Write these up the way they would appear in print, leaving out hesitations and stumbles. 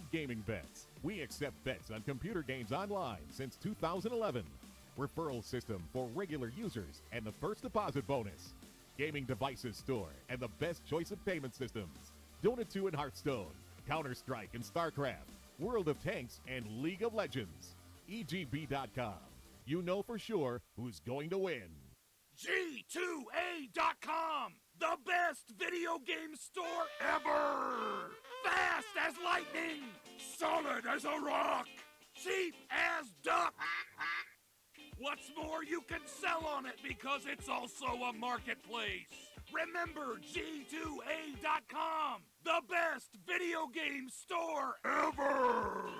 need gaming bets. We accept bets on computer games online since 2011. Referral system for regular users and the first deposit bonus. Gaming devices store and the best choice of payment systems. Dota 2 and Hearthstone, Counter-Strike and StarCraft, World of Tanks and League of Legends. EGB.com. You know for sure who's going to win. G2A.com, the best video game store ever! Fast as lightning, solid as a rock, cheap as duck. What's more, you can sell on it because it's also a marketplace. Remember G2A.com, the best video game store ever!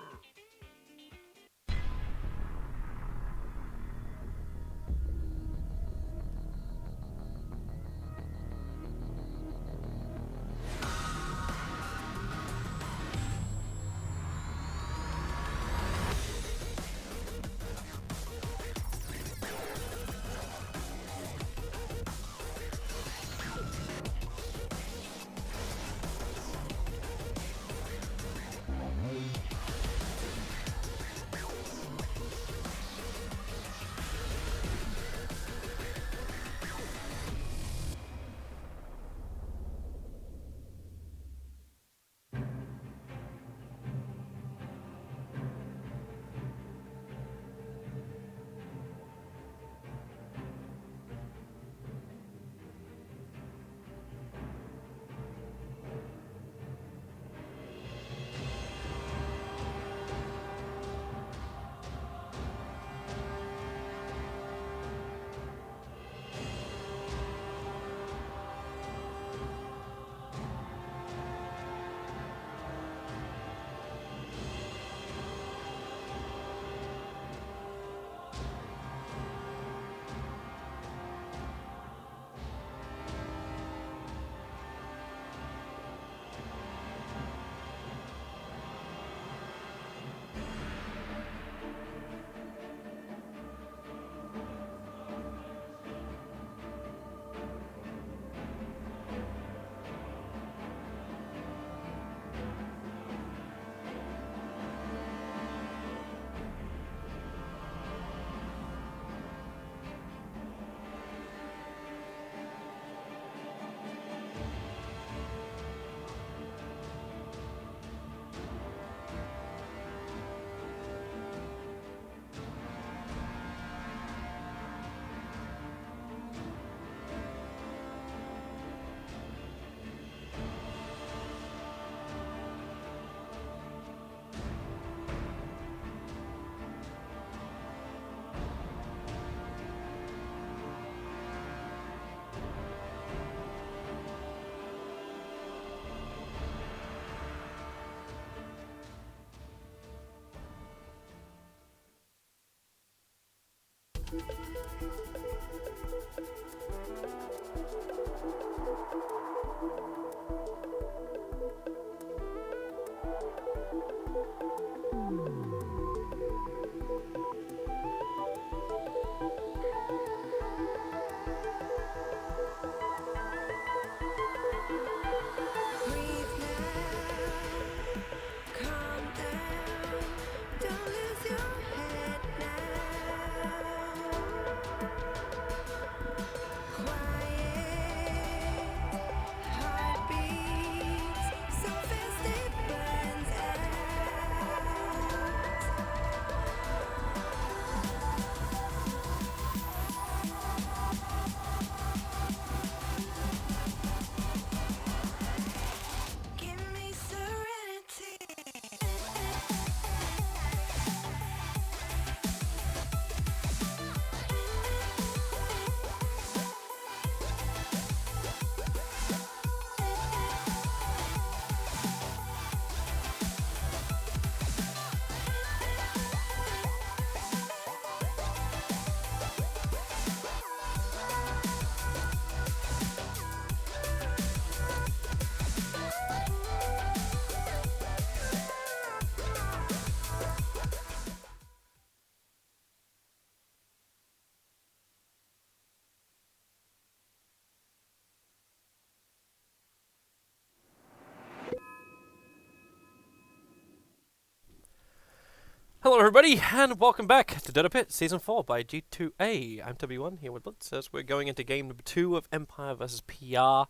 Hello everybody, and welcome back to DotaPit Season 4 by G2A. I'm W1 here with Blitz as we're going into game number 2 of Empire vs. PR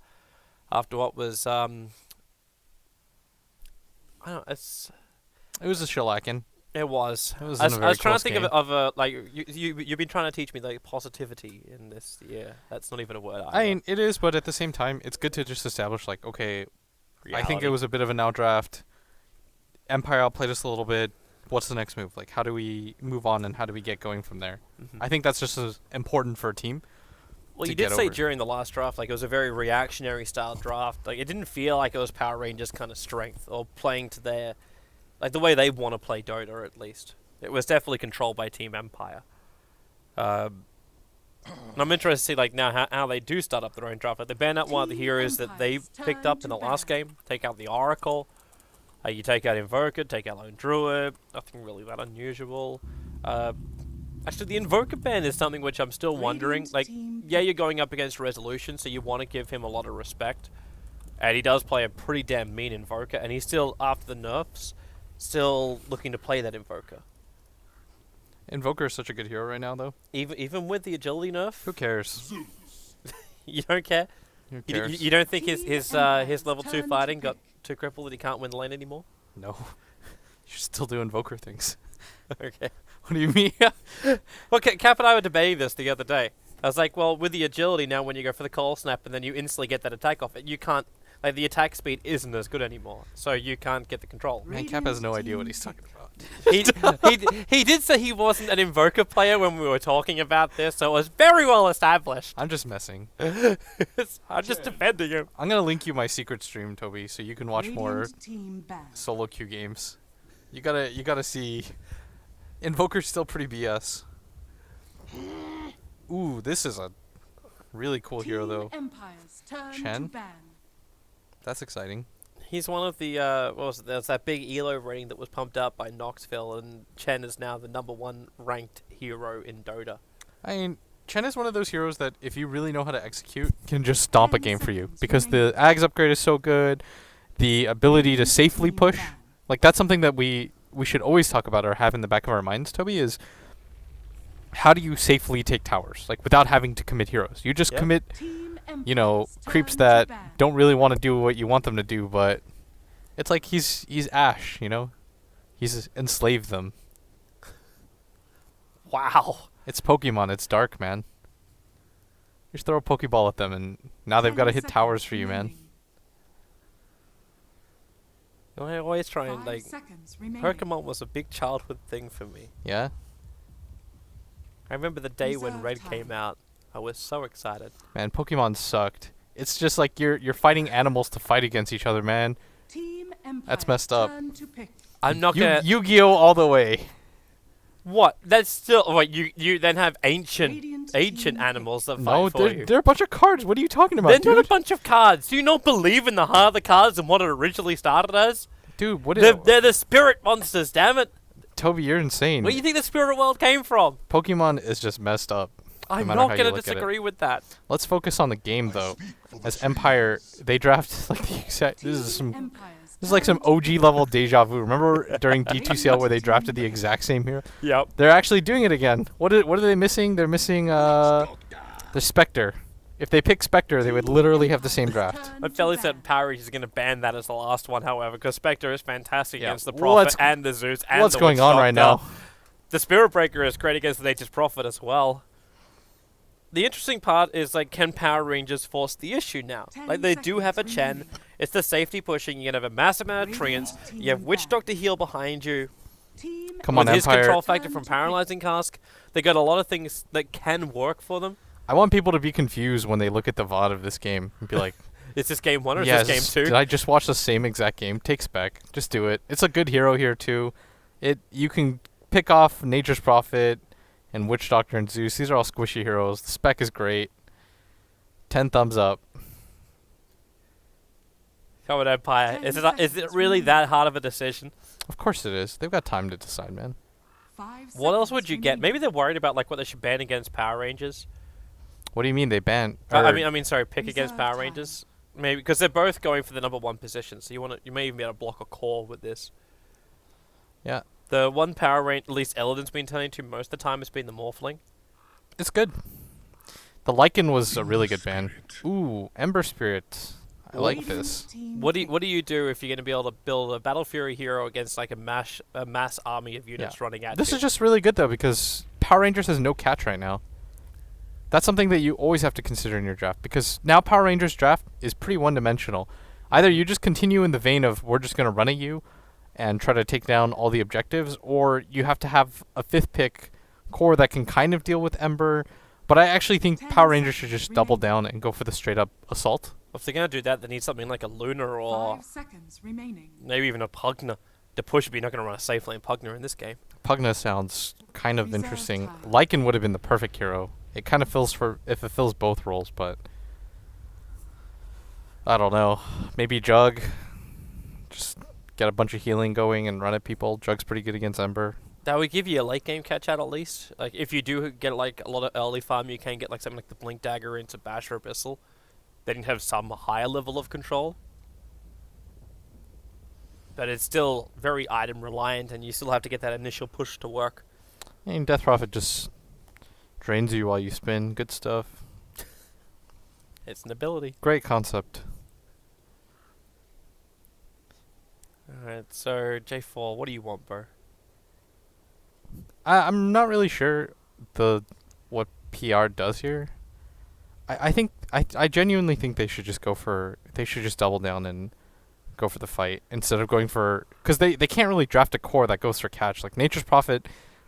after what was, I don't know, It was a shellacking. It was. It was I in a very was trying to close think game. of a, like, you've been trying to teach me, like, positivity in this year. That's not even a word I mean, it is, but at the same time, it's good to just establish, like, okay, I think it was a bit of an outdraft. Empire outplayed us a little bit. What's the next move? Like, how do we move on and how do we get going from there? I think that's just as important for a team. Well, you did say during the last draft, like, it was a very reactionary style draft. Like, it didn't feel like it was Power Rangers kind of strength or playing to their, like, the way they want to play Dota, at least. It was definitely controlled by Team Empire. And I'm interested to see, like, now how they do start up their own draft. Like, they ban out one of the heroes that they picked up in the last game. Take out the Oracle. You take out Invoker, take out Lone Druid. Nothing really that unusual. Actually, the Invoker ban is something which I'm still wondering. Like, yeah, you're going up against Resolution, so you want to give him a lot of respect. And he does play a pretty damn mean Invoker, and he's still, after the nerfs, still looking to play that Invoker. Invoker is such a good hero right now, though. Even with the agility nerf? Who cares? You don't care? Who cares? You don't think his level 2 fighting got too crippled that he can't win the lane anymore? No. You're still doing Invoker things. Okay. What do you mean? Well, Cap and I were debating this the other day. I was like, well, with the agility now, when you go for the cold snap and then you instantly get that attack off it, you can't, like, the attack speed isn't as good anymore, so you can't get the control. Man, Cap has no idea what he's talking about. He did say he wasn't an Invoker player when we were talking about this, so it was very well established. I'm just messing. I'm just defending him. I'm gonna link you my secret stream, Toby, so you can watch more solo queue games. You gotta see. Invoker's still pretty BS. Ooh, this is a really cool hero though. Chen? That's exciting. He's one of the, what was it? There's that big ELO rating that was pumped up by Knoxville, and Chen is now the #1 ranked hero in Dota. I mean, Chen is one of those heroes that, if you really know how to execute, can just stomp a game for you. Because the Ags upgrade is so good, the ability to safely push, like, that's something that we should always talk about or have in the back of our minds, Toby, is how do you safely take towers, like, without having to commit heroes? You just commit, you know, creeps that don't really want to do what you want them to do, but it's like he's Ash, you know? He's enslaved them. Wow. It's Pokemon, it's dark, man. Just throw a Pokeball at them and now they've got to hit towers for you, man. I always try and, like, Pokemon was a big childhood thing for me. Yeah? I remember the day when Red came out. I was so excited. Man, Pokemon sucked. It's just like you're fighting animals to fight against each other, man. That's messed up. I'm not gonna... Yu-Gi-Oh all the way. What? That's still... Wait, you then have ancient animals that fight for you. No, they're a bunch of cards. What are you talking about, They're dude? not a bunch of cards. Do you not believe in the heart of the cards and what it originally started as? Dude, what is... They're the spirit monsters, damn it. Toby, you're insane. Where do you think the spirit world came from? Pokemon is just messed up. I'm not going to disagree with that. Let's focus on the game, though. As Empire, they draft like the exact... This is like some OG level deja vu. Remember during D2CL where they drafted the exact same hero? Yep. They're actually doing it again. What are they missing? They're missing the Spectre. If they pick Spectre, they would literally have the same draft. But Felly said Power Rangers is going to ban that as the last one, however, because Spectre is fantastic against the Prophet and the Zeus and what's the going on right now? The Spirit Breaker is great against the Nature's Prophet as well. The interesting part is, like, can Power Rangers force the issue now? Like, they do have a Chen. It's the safety pushing. You're going to have a massive amount of treants. You have Witch Doctor heal behind you. Come on, with his Empire. control factor from Paralyzing Cask. They got a lot of things that can work for them. I want people to be confused when they look at the VOD of this game and be like, is this game 1 or is this game 2? Did I just watch the same exact game? Take Spec. Just do it. It's a good hero here, too. You can pick off Nature's Prophet and Witch Doctor and Zeus. These are all squishy heroes. The Spec is great. 10 thumbs up. Come on, Empire. Is it really that hard of a decision? Of course it is. They've got time to decide, man. What else would you get? Maybe they're worried about, like, what they should ban against Power Rangers. What do you mean they ban? I mean, sorry, pick against Power Rangers. Maybe because they're both going for the #1 position, so you may even be able to block a core with this. Yeah, The one power range, at least Eldon's been turning to most of the time, has been the Morphling. It's good. The Lycan was a really good ban. Ooh, Ember Spirit. I like this. What do you do if you're going to be able to build a Battle Fury hero against like a mass army of units running at you? This is just really good though because Power Rangers has no catch right now. That's something that you always have to consider in your draft because now Power Rangers draft is pretty one-dimensional. Either you just continue in the vein of we're just going to run at you and try to take down all the objectives, or you have to have a 5th pick core that can kind of deal with Ember. But I actually think Power Rangers should just double down and go for the straight-up assault. If they're going to do that, they need something like a Lunar or 5 seconds remaining. maybe even a Pugna. The push, but you're not going to run a safe lane Pugna in this game. Pugna sounds kind of Reserve interesting. time. Lycan would have been the perfect hero. It kind of fills if it fills both roles, but I don't know. Maybe Jug. Just get a bunch of healing going and run at people. Jug's pretty good against Ember. That would give you a late game catch out at least. Like if you do get like a lot of early farm, you can get like something like the Blink Dagger into Bash or Abyssal. Then you have some higher level of control. But it's still very item reliant, and you still have to get that initial push to work. And Death Prophet just drains you while you spin. Good stuff. It's an ability. Great concept. Alright, so J4, what do you want, bro? I'm not really sure what PR does here. I genuinely think they should just double down and go for the fight instead of going for, because they can't really draft a core that goes for catch. Like Nature's Prophet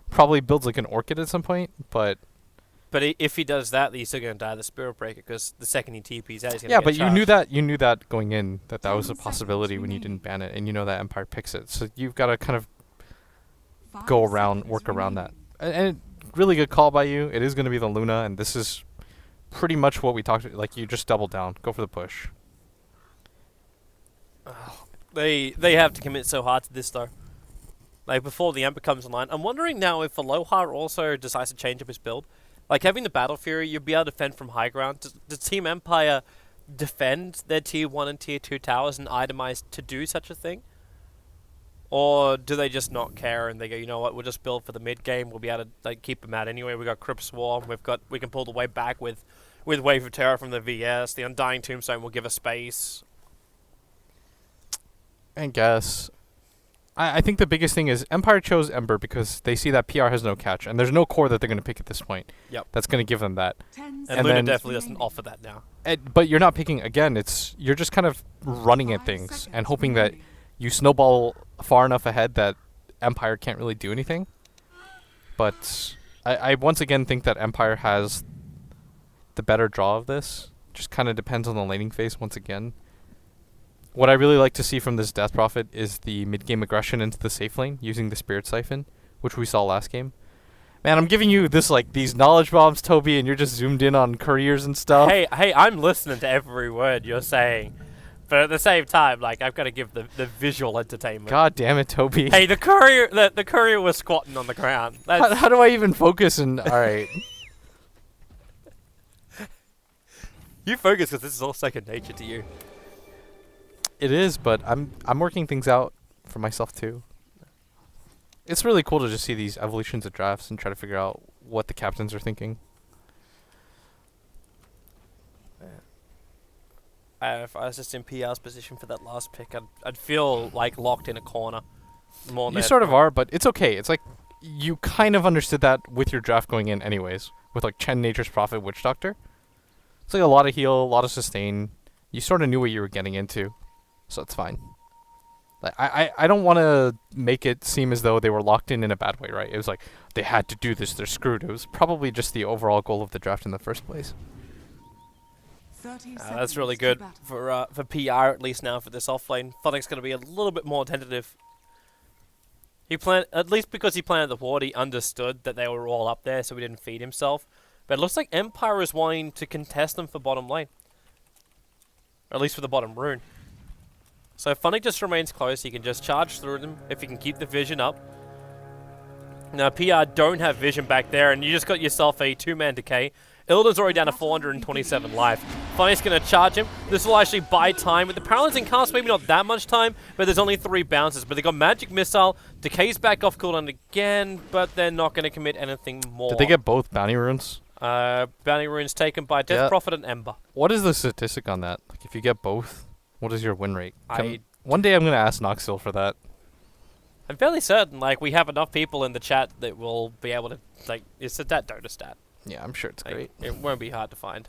probably builds like an Orchid at some point, but if he does that, then he's still going to die of the Spirit Breaker, because the second he TPs out, he's going to yeah, get but charged. you knew that going in that was a 10 possibility seconds when you didn't ban remaining. it, and you know that Empire picks it. So you've got to kind of 5 go around, seconds work around that. remaining. And really good call by you. It is going to be the Luna, and this is pretty much what we talked about. Like, you just double down. Go for the push. They have to commit so hard to this, though. Like, before the Emperor comes online. I'm wondering now if Aloha also decides to change up his build. Like, having the Battle Fury, you'll be able to defend from high ground. Does Team Empire defend their Tier 1 and Tier 2 towers and itemize to do such a thing? Or do they just not care and they go, you know what, we'll just build for the mid game. We'll be able to like keep them out anyway. We've got Crypt Swarm. We can pull the way back with Wave of Terror from the VS. The Undying Tombstone will give us space. I guess. I think the biggest thing is Empire chose Ember because they see that PR has no catch, and there's no core that they're going to pick at this point. Yep. That's going to give them that. 10 And And Luna then- definitely doesn't offer that now. But you're not picking, again, you're just kind of running at 5 things and seconds hoping that remaining. you snowball far enough ahead that Empire can't really do anything. But I once again think that Empire has the better draw of this. Just kind of depends on the laning phase once again. What I really like to see from this Death Prophet is the mid-game aggression into the safe lane using the Spirit Siphon, which we saw last game. Man, I'm giving you these knowledge bombs, Toby, and you're just zoomed in on couriers and stuff. Hey, I'm listening to every word you're saying. But at the same time, like, I've got to give the visual entertainment. God damn it, Toby. Hey, the courier was squatting on the ground. That's, How do I even focus? And all right, you focus because this is all second nature to you. it is, but I'm working things out for myself too. It's really cool to just see these evolutions of drafts and try to figure out what the captains are thinking. If I was just in PR's position for that last pick, I'd feel like locked in a corner. More than You sort of are, but it's okay. It's like you kind of understood that with your draft going in anyways, with like Chen, Nature's Prophet, Witch Doctor. It's like a lot of heal, a lot of sustain. You sort of knew what you were getting into, so it's fine. Like I don't want to make it seem as though they were locked in a bad way, right? It was like they had to do this, they're screwed. It was probably just the overall goal of the draft in the first place. 30 that's really seconds to good battle. for PR at least now for this offlane. Phonic's going to be a little bit more tentative. At least because he planted the ward, he understood that they were all up there, so he didn't feed himself. But it looks like Empire is wanting to contest them for bottom lane. Or at least for the bottom rune. So if Phonic just remains close, he can just charge through them if he can keep the vision up. Now PR don't have vision back there, and you just got yourself a 2-man decay. Ilda's already down to 427 life. Funny's going to charge him. This will actually buy time. With the paralyzing cast, maybe not that much time, but there's only 3 bounces. But they got Magic Missile, Decay's back off cooldown again, but they're not going to commit anything more. Did they get both bounty runes? Bounty runes taken by Death Prophet and Ember. What is the statistic on that? Like, if you get both, what is your win rate? One day I'm going to ask Noxil for that. I'm fairly certain, like, we have enough people in the chat that will be able to, like, it's that Dota stat. Yeah, I'm sure it's Like, great. it won't be hard to find.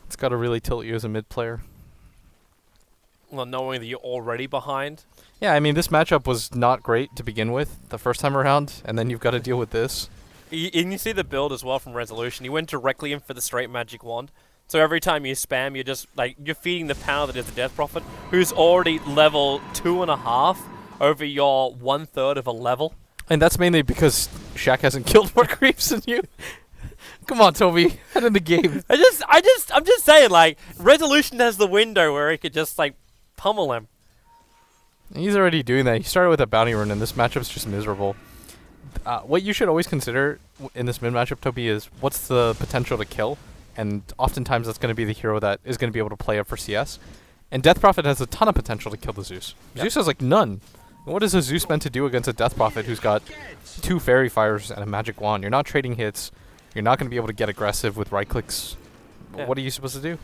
It's got to really tilt you as a mid player. Well, knowing that you're already behind. Yeah, I mean, this matchup was not great to begin with the first time around, and then you've got to deal with this. And you see the build as well from Resolution. He went directly in for the straight magic wand. So every time you spam, you're just, like, you're feeding the power that is the Death Prophet, who's already level 2.5 over your 1/3 of a level. And that's mainly because Shaq hasn't killed more creeps than you. Come on, Toby. Head in the game. I'm just saying, like, Resolution has the window where he could just, like, pummel him. He's already doing that. He started with a bounty rune, and this matchup's just miserable. What you should always consider in this mid matchup, Toby, is what's the potential to kill. And oftentimes that's going to be the hero that is going to be able to play up for CS. And Death Prophet has a ton of potential to kill the Zeus. Yep. Zeus has, like, none. What is a Zeus meant to do against a Death Prophet who's got 2 Fairy Fires and a Magic Wand? You're not trading hits. You're not going to be able to get aggressive with right clicks. Yeah. What are you supposed to do?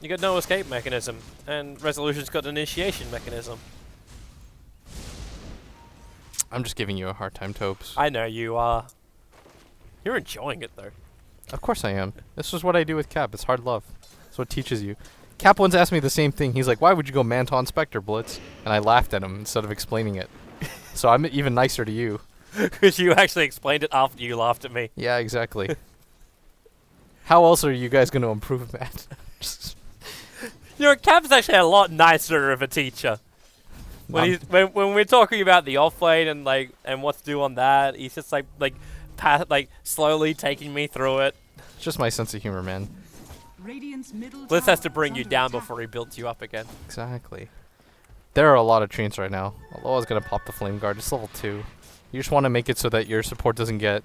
You got no escape mechanism, and Resolution's got an initiation mechanism. I'm just giving you a hard time, Topes. I know you are. You're enjoying it, though. Of course I am. This is what I do with Cap. It's hard love. That's what teaches you. Cap once asked me the same thing. He's like, why would you go Manton Spectre Blitz? And I laughed at him instead of explaining it. So I'm even nicer to you. Because you actually explained it after you laughed at me. Yeah, exactly. How else are you guys going to improve, Matt? You know, Cap's actually a lot nicer of a teacher. When we're talking about the offlane and like what to do on that, he's just like slowly taking me through it. It's just my sense of humor, man. Blitz has to bring you down before he builds you up again. Exactly. There are a lot of trains right now. Aloha's going to pop the Flame Guard. It's level 2. You just want to make it so that your support doesn't get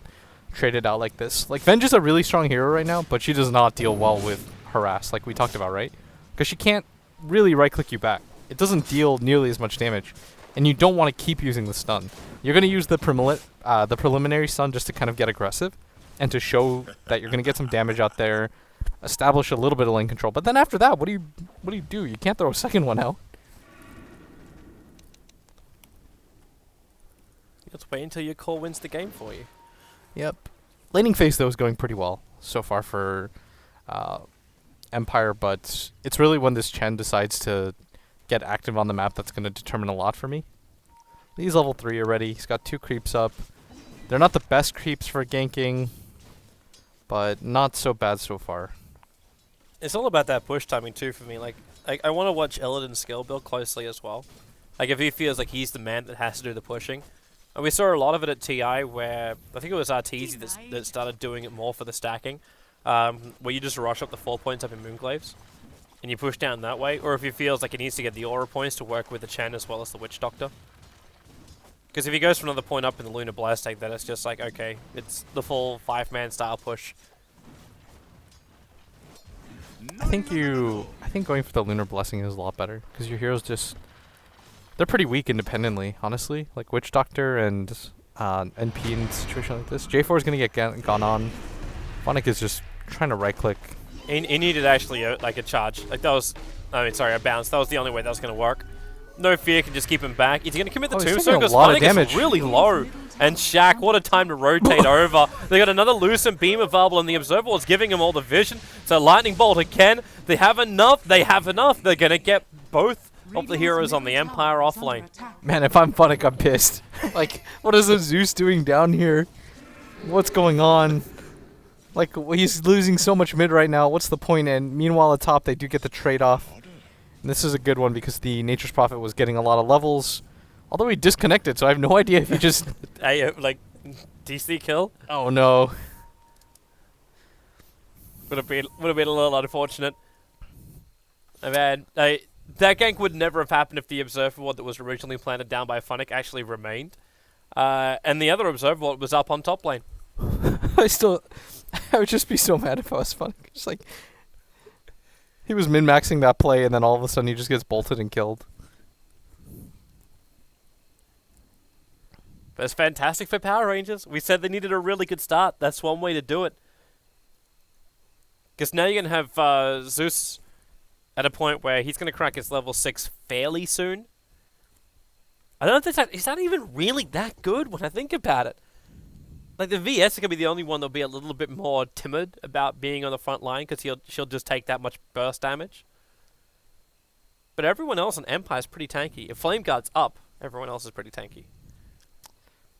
traded out like this. Like, Venge is a really strong hero right now, but she does not deal well with Harass, like we talked about, right? Because she can't really right-click you back. It doesn't deal nearly as much damage, and you don't want to keep using the stun. You're going to use the preliminary stun just to kind of get aggressive and to show that you're going to get some damage out there, establish a little bit of lane control. But then after that, what do you do? You can't throw a second one out. Let's wait until your core wins the game for you. Yep. Laning phase, though, is going pretty well so far for Empire, but it's really when this Chen decides to get active on the map that's going to determine a lot for me. He's level 3 already. He's got 2 creeps up. They're not the best creeps for ganking, but not so bad so far. It's all about that push timing too for me. Like I want to watch Illidan's skill build closely as well. Like if he feels like he's the man that has to do the pushing. And we saw a lot of it at TI where I think it was Arteezy that started doing it more for the stacking. Where you just rush up the 4 points up in Moonglaves and you push down that way. Or if he feels like he needs to get the aura points to work with the Chen as well as the Witch Doctor. Because if he goes for another point up in the Lunar Blast Egg, then it's just like, okay, it's the full 5-man style push. I think going for the Lunar Blessing is a lot better, because your heroes they're pretty weak independently, honestly. Like Witch Doctor and NP in a situation like this. J4 is going to get gone on. Phonic is just trying to right-click. He needed actually a charge. Like that was, a bounce. That was the only way that was going to work. No fear can just keep him back. He's going to commit the tombstone because Phonic is really low. And Shaq, what a time to rotate over. They got another Lucent Beam available, and the Observer was giving him all the vision. So Lightning Bolt again. They have enough. They're going to get both of the heroes on the Empire offlane. Man, if I'm Phonic, I'm pissed. Like, what is the Zeus doing down here? What's going on? Like, he's losing so much mid right now. What's the point? And meanwhile, at top, they do get the trade-off. And this is a good one because the Nature's Prophet was getting a lot of levels. Although he disconnected, so I have no idea if he just... DC kill? Oh, no. Would have been a little unfortunate. Man, that gank would never have happened if the Observer Ward that was originally planted down by Phonic actually remained. And the other Observer Ward was up on top lane. I would just be so mad if I was Phonic. Just like, He was min-maxing that play, and then all of a sudden he just gets bolted and killed. But it's fantastic for Power Rangers. We said they needed a really good start. That's one way to do it. Because now you're going to have Zeus at a point where he's going to crack his level 6 fairly soon. I don't think he's not even really that good when I think about it. Like, the VS is going to be the only one that'll be a little bit more timid about being on the front line because she'll just take that much burst damage. But everyone else on Empire is pretty tanky. If Flame Guard's up, everyone else is pretty tanky.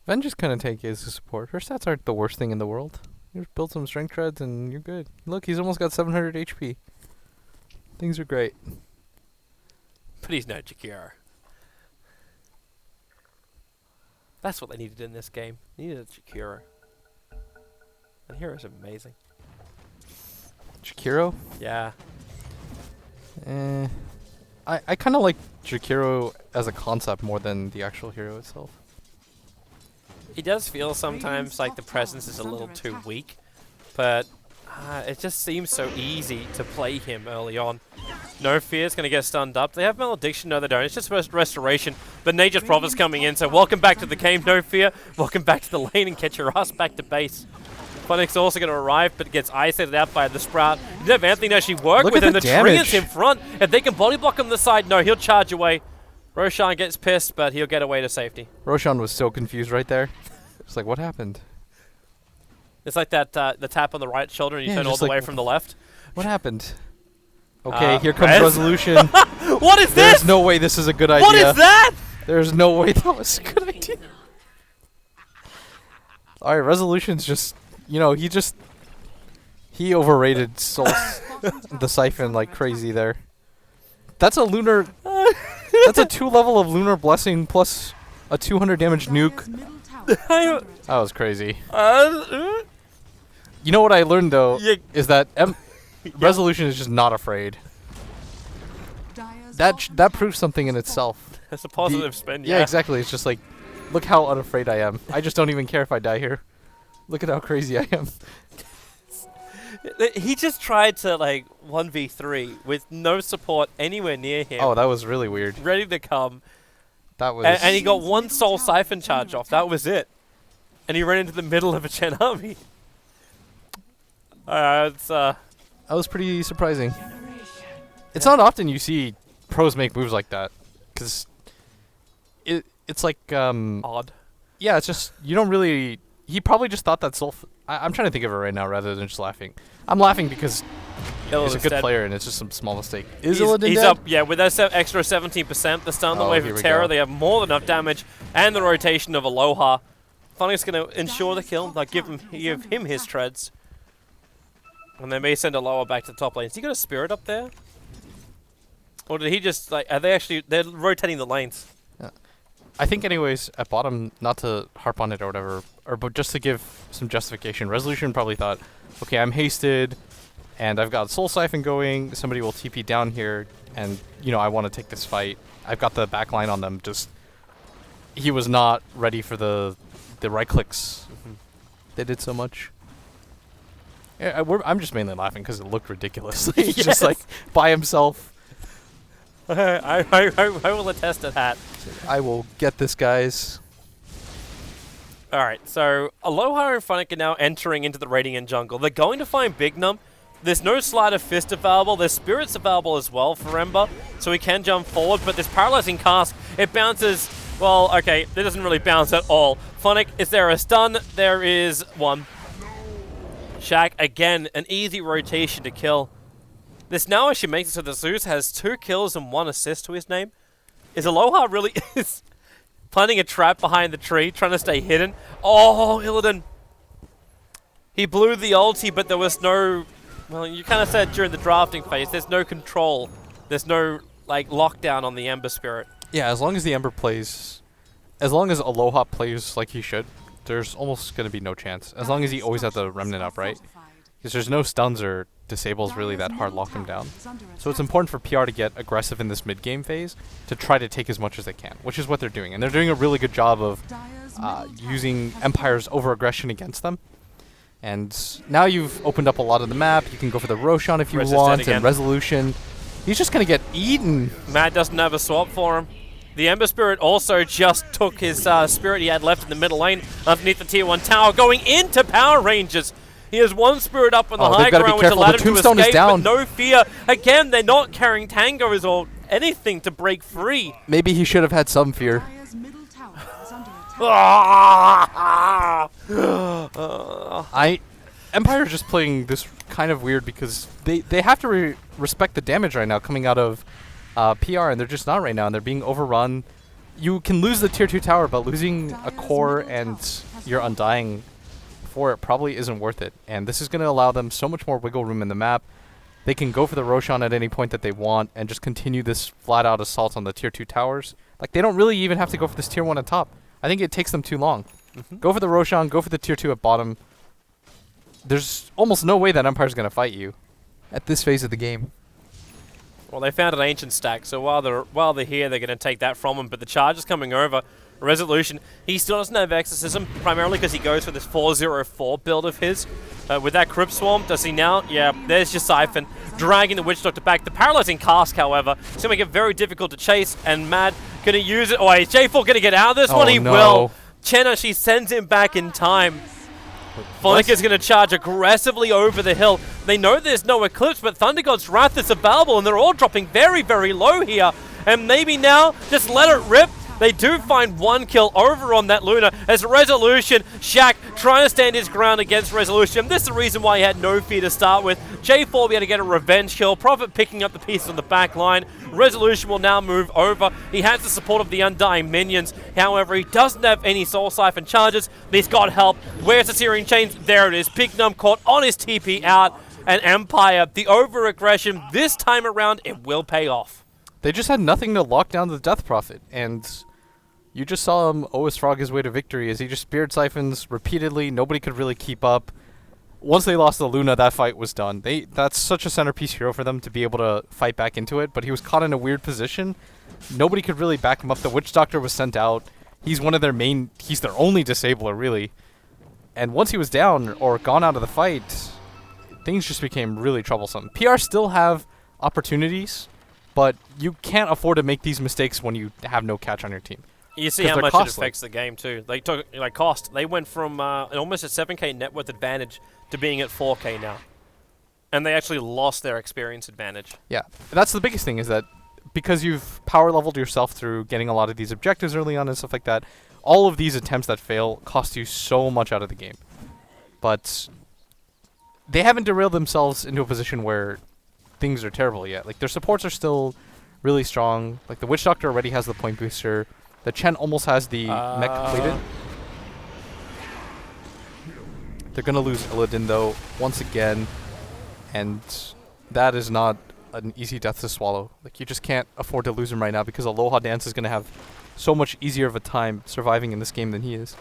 Ven just kind of tanky as a support. Her stats aren't the worst thing in the world. You just build some strength treads and you're good. Look, he's almost got 700 HP. Things are great. But he's no Jakiro. That's what they needed in this game. They needed a Jakiro. And Hero's amazing. Jakiro? Yeah. I kind of like Jakiro as a concept more than the actual hero itself. He does feel sometimes like the presence is a little too weak, but it just seems so easy to play him early on. No Fear's going to get stunned up. They have Malediction, no they don't. It's just Restoration, but Nature's Prophet's coming in, so welcome back to the game, No Fear. Welcome back to the lane and get your ass back to base. Phoenix also going to arrive, but gets isolated out by the Sprout. You didn't have Anthony actually work with him. The Treants in front. If they can body block on the side, no, he'll charge away. Roshan gets pissed, but he'll get away to safety. Roshan was so confused right there. It's like, what happened? It's like that the tap on the right shoulder and you turn all the way from the left. What happened? Okay, here comes Resolution. What is this? There's no way this is a good idea. What is that? There's no way that was a good idea. Alright, Resolution's just, you know, he overrated the Siphon like crazy there. That's a lunar, that's a 2 level of Lunar Blessing plus a 200 damage nuke. That was crazy. You know what I learned though is that Resolution is just not afraid. That proves something in itself. That's a positive spin. Yeah, exactly. It's just like, look how unafraid I am. I just don't even care if I die here. Look at how crazy I am. He just tried to like 1v3 with no support anywhere near him. Oh, that was really weird. Ready to come. That was. And he got one Soul Siphon charge off. That was it. And he ran into the middle of a Chen army. That was pretty surprising. It's not often you see pros make moves like that, because it's like odd. Yeah, it's just you don't really. He probably just thought that Soul. I'm trying to think of it right now rather than just laughing. I'm laughing because he's a good player and it's just some small mistake. Is Illidan he's dead? up, yeah, with that extra 17%. The stun, the wave of terror, they have more than enough damage, and the rotation of Aloha. Funny's going to ensure the kill. They'll give him his treads. And they may send Aloha back to the top lane. Has he got a Spirit up there? Or did he just, like, are they actually, they're rotating the lanes. I think anyways, at bottom, not to harp on it or whatever, but just to give some justification, Resolution probably thought, okay, I'm hasted, and I've got Soul Siphon going, somebody will TP down here, and, you know, I want to take this fight. I've got the back line on them, just, he was not ready for the right clicks. They did so much. Yeah, I'm just mainly laughing because it looked ridiculous. He's just like, by himself. I will attest to that. I will get this, guys. Alright, so Aloha and Funnick are now entering into the Radiant Jungle. They're going to find Big Num. There's no Sleight of Fist available. There's Spirits available as well for Ember, so he can jump forward, but this Paralyzing Cast, it bounces. Well, okay, it doesn't really bounce at all. Funnick, is there a stun? There is one. Shaq, again, an easy rotation to kill. This now actually makes it so that Zeus has 2 kills and 1 assist to his name. Is Aloha really planting a trap behind the tree, trying to stay hidden? Oh, Illidan. He blew the ulti, but there was no... Well, you kind of said during the drafting phase, there's no control. There's no, like, lockdown on the Ember Spirit. Yeah, as long as the Ember plays... As long as Aloha plays like he should, there's almost going to be no chance. As long as he always has the Remnant up, right? Because there's no stuns or disables really that hard lock him down. So it's important for PR to get aggressive in this mid-game phase to try to take as much as they can, which is what they're doing. And they're doing a really good job of using Empire's over-aggression against them. And now you've opened up a lot of the map. You can go for the Roshan if you Rez is dead want, again. and Resolution. He's just going to get eaten. Matt doesn't have a swap for him. The Ember Spirit also just took his spirit he had left in the middle lane underneath the tier 1 tower, going into Power Rangers. He has one spirit up on the high they've gotta be ground, which careful. allowed The him to tombstone is escape, down. but no fear. Again, they're not carrying tangos or anything to break free. Maybe he should have had some fear. Dire's middle tower is under attack. Empire's just playing this kind of weird because they have to respect the damage right now coming out of PR, and they're just not right now, and they're being overrun. You can lose the tier 2 tower, but losing a core and your Undying for it probably isn't worth it. And this is going to allow them so much more wiggle room in the map. They can go for the Roshan at any point that they want and just continue this flat-out assault on the tier 2 towers. Like, they don't really even have to go for this tier 1 at top. I think it takes them too long. Go for the Roshan, go for the tier 2 at bottom. There's almost no way that Empire's going to fight you at this phase of the game. Well, they found an ancient stack, so while they're here, they're going to take that from him. But the charge is coming over. Resolution, he still doesn't have Exorcism, primarily because he goes for this 404 build of his. With that Crypt Swarm, does he now? Yeah, there's your Siphon, dragging the Witch Doctor back. The Paralyzing Cask, however, is going to make it very difficult to chase, and Mad going to use it. Oh, is J4 going to get out of this one? He will. Chen actually sends him back in time. Phonic is going to charge aggressively over the hill. They know there's no Eclipse, but Thunder God's Wrath is available, and they're all dropping very, very low here. And maybe now, just let it rip. They do find one kill over on that Luna as Resolution, Shaq trying to stand his ground against Resolution. This is the reason why he had no fear to start with. J4 will be able to get a revenge kill. Prophet picking up the pieces on the back line. Resolution will now move over. He has the support of the Undying minions. However, he doesn't have any Soul Siphon charges, but he's got help. Where's the Searing Chains? There it is. Big Num caught on his TP out. And Empire, the over-aggression, this time around, it will pay off. They just had nothing to lock down the Death Prophet, and you just saw him OS frog his way to victory as he just Spirit Siphons repeatedly. Nobody could really keep up. Once they lost the Luna, that fight was done. That's such a centerpiece hero for them to be able to fight back into it, but he was caught in a weird position. Nobody could really back him up. The Witch Doctor was sent out. He's one of their main, he's their only disabler, really. And once he was down or gone out of the fight, things just became really troublesome. PR still have opportunities, but you can't afford to make these mistakes when you have no catch on your team. You see how much it affects the game too. They took cost. They went from almost a 7k net worth advantage to being at 4k now, and they actually lost their experience advantage. Yeah, that's the biggest thing, is that because you've power leveled yourself through getting a lot of these objectives early on and stuff like that, all of these attempts that fail cost you so much out of the game. But they haven't derailed themselves into a position where things are terrible yet. Like, their supports are still really strong. Like, the Witch Doctor already has the point booster. The Chen almost has the mech completed. They're going to lose Illidan, though, once again. And that is not an easy death to swallow. Like, you just can't afford to lose him right now because Aloha Dance is going to have so much easier of a time surviving in this game than he is.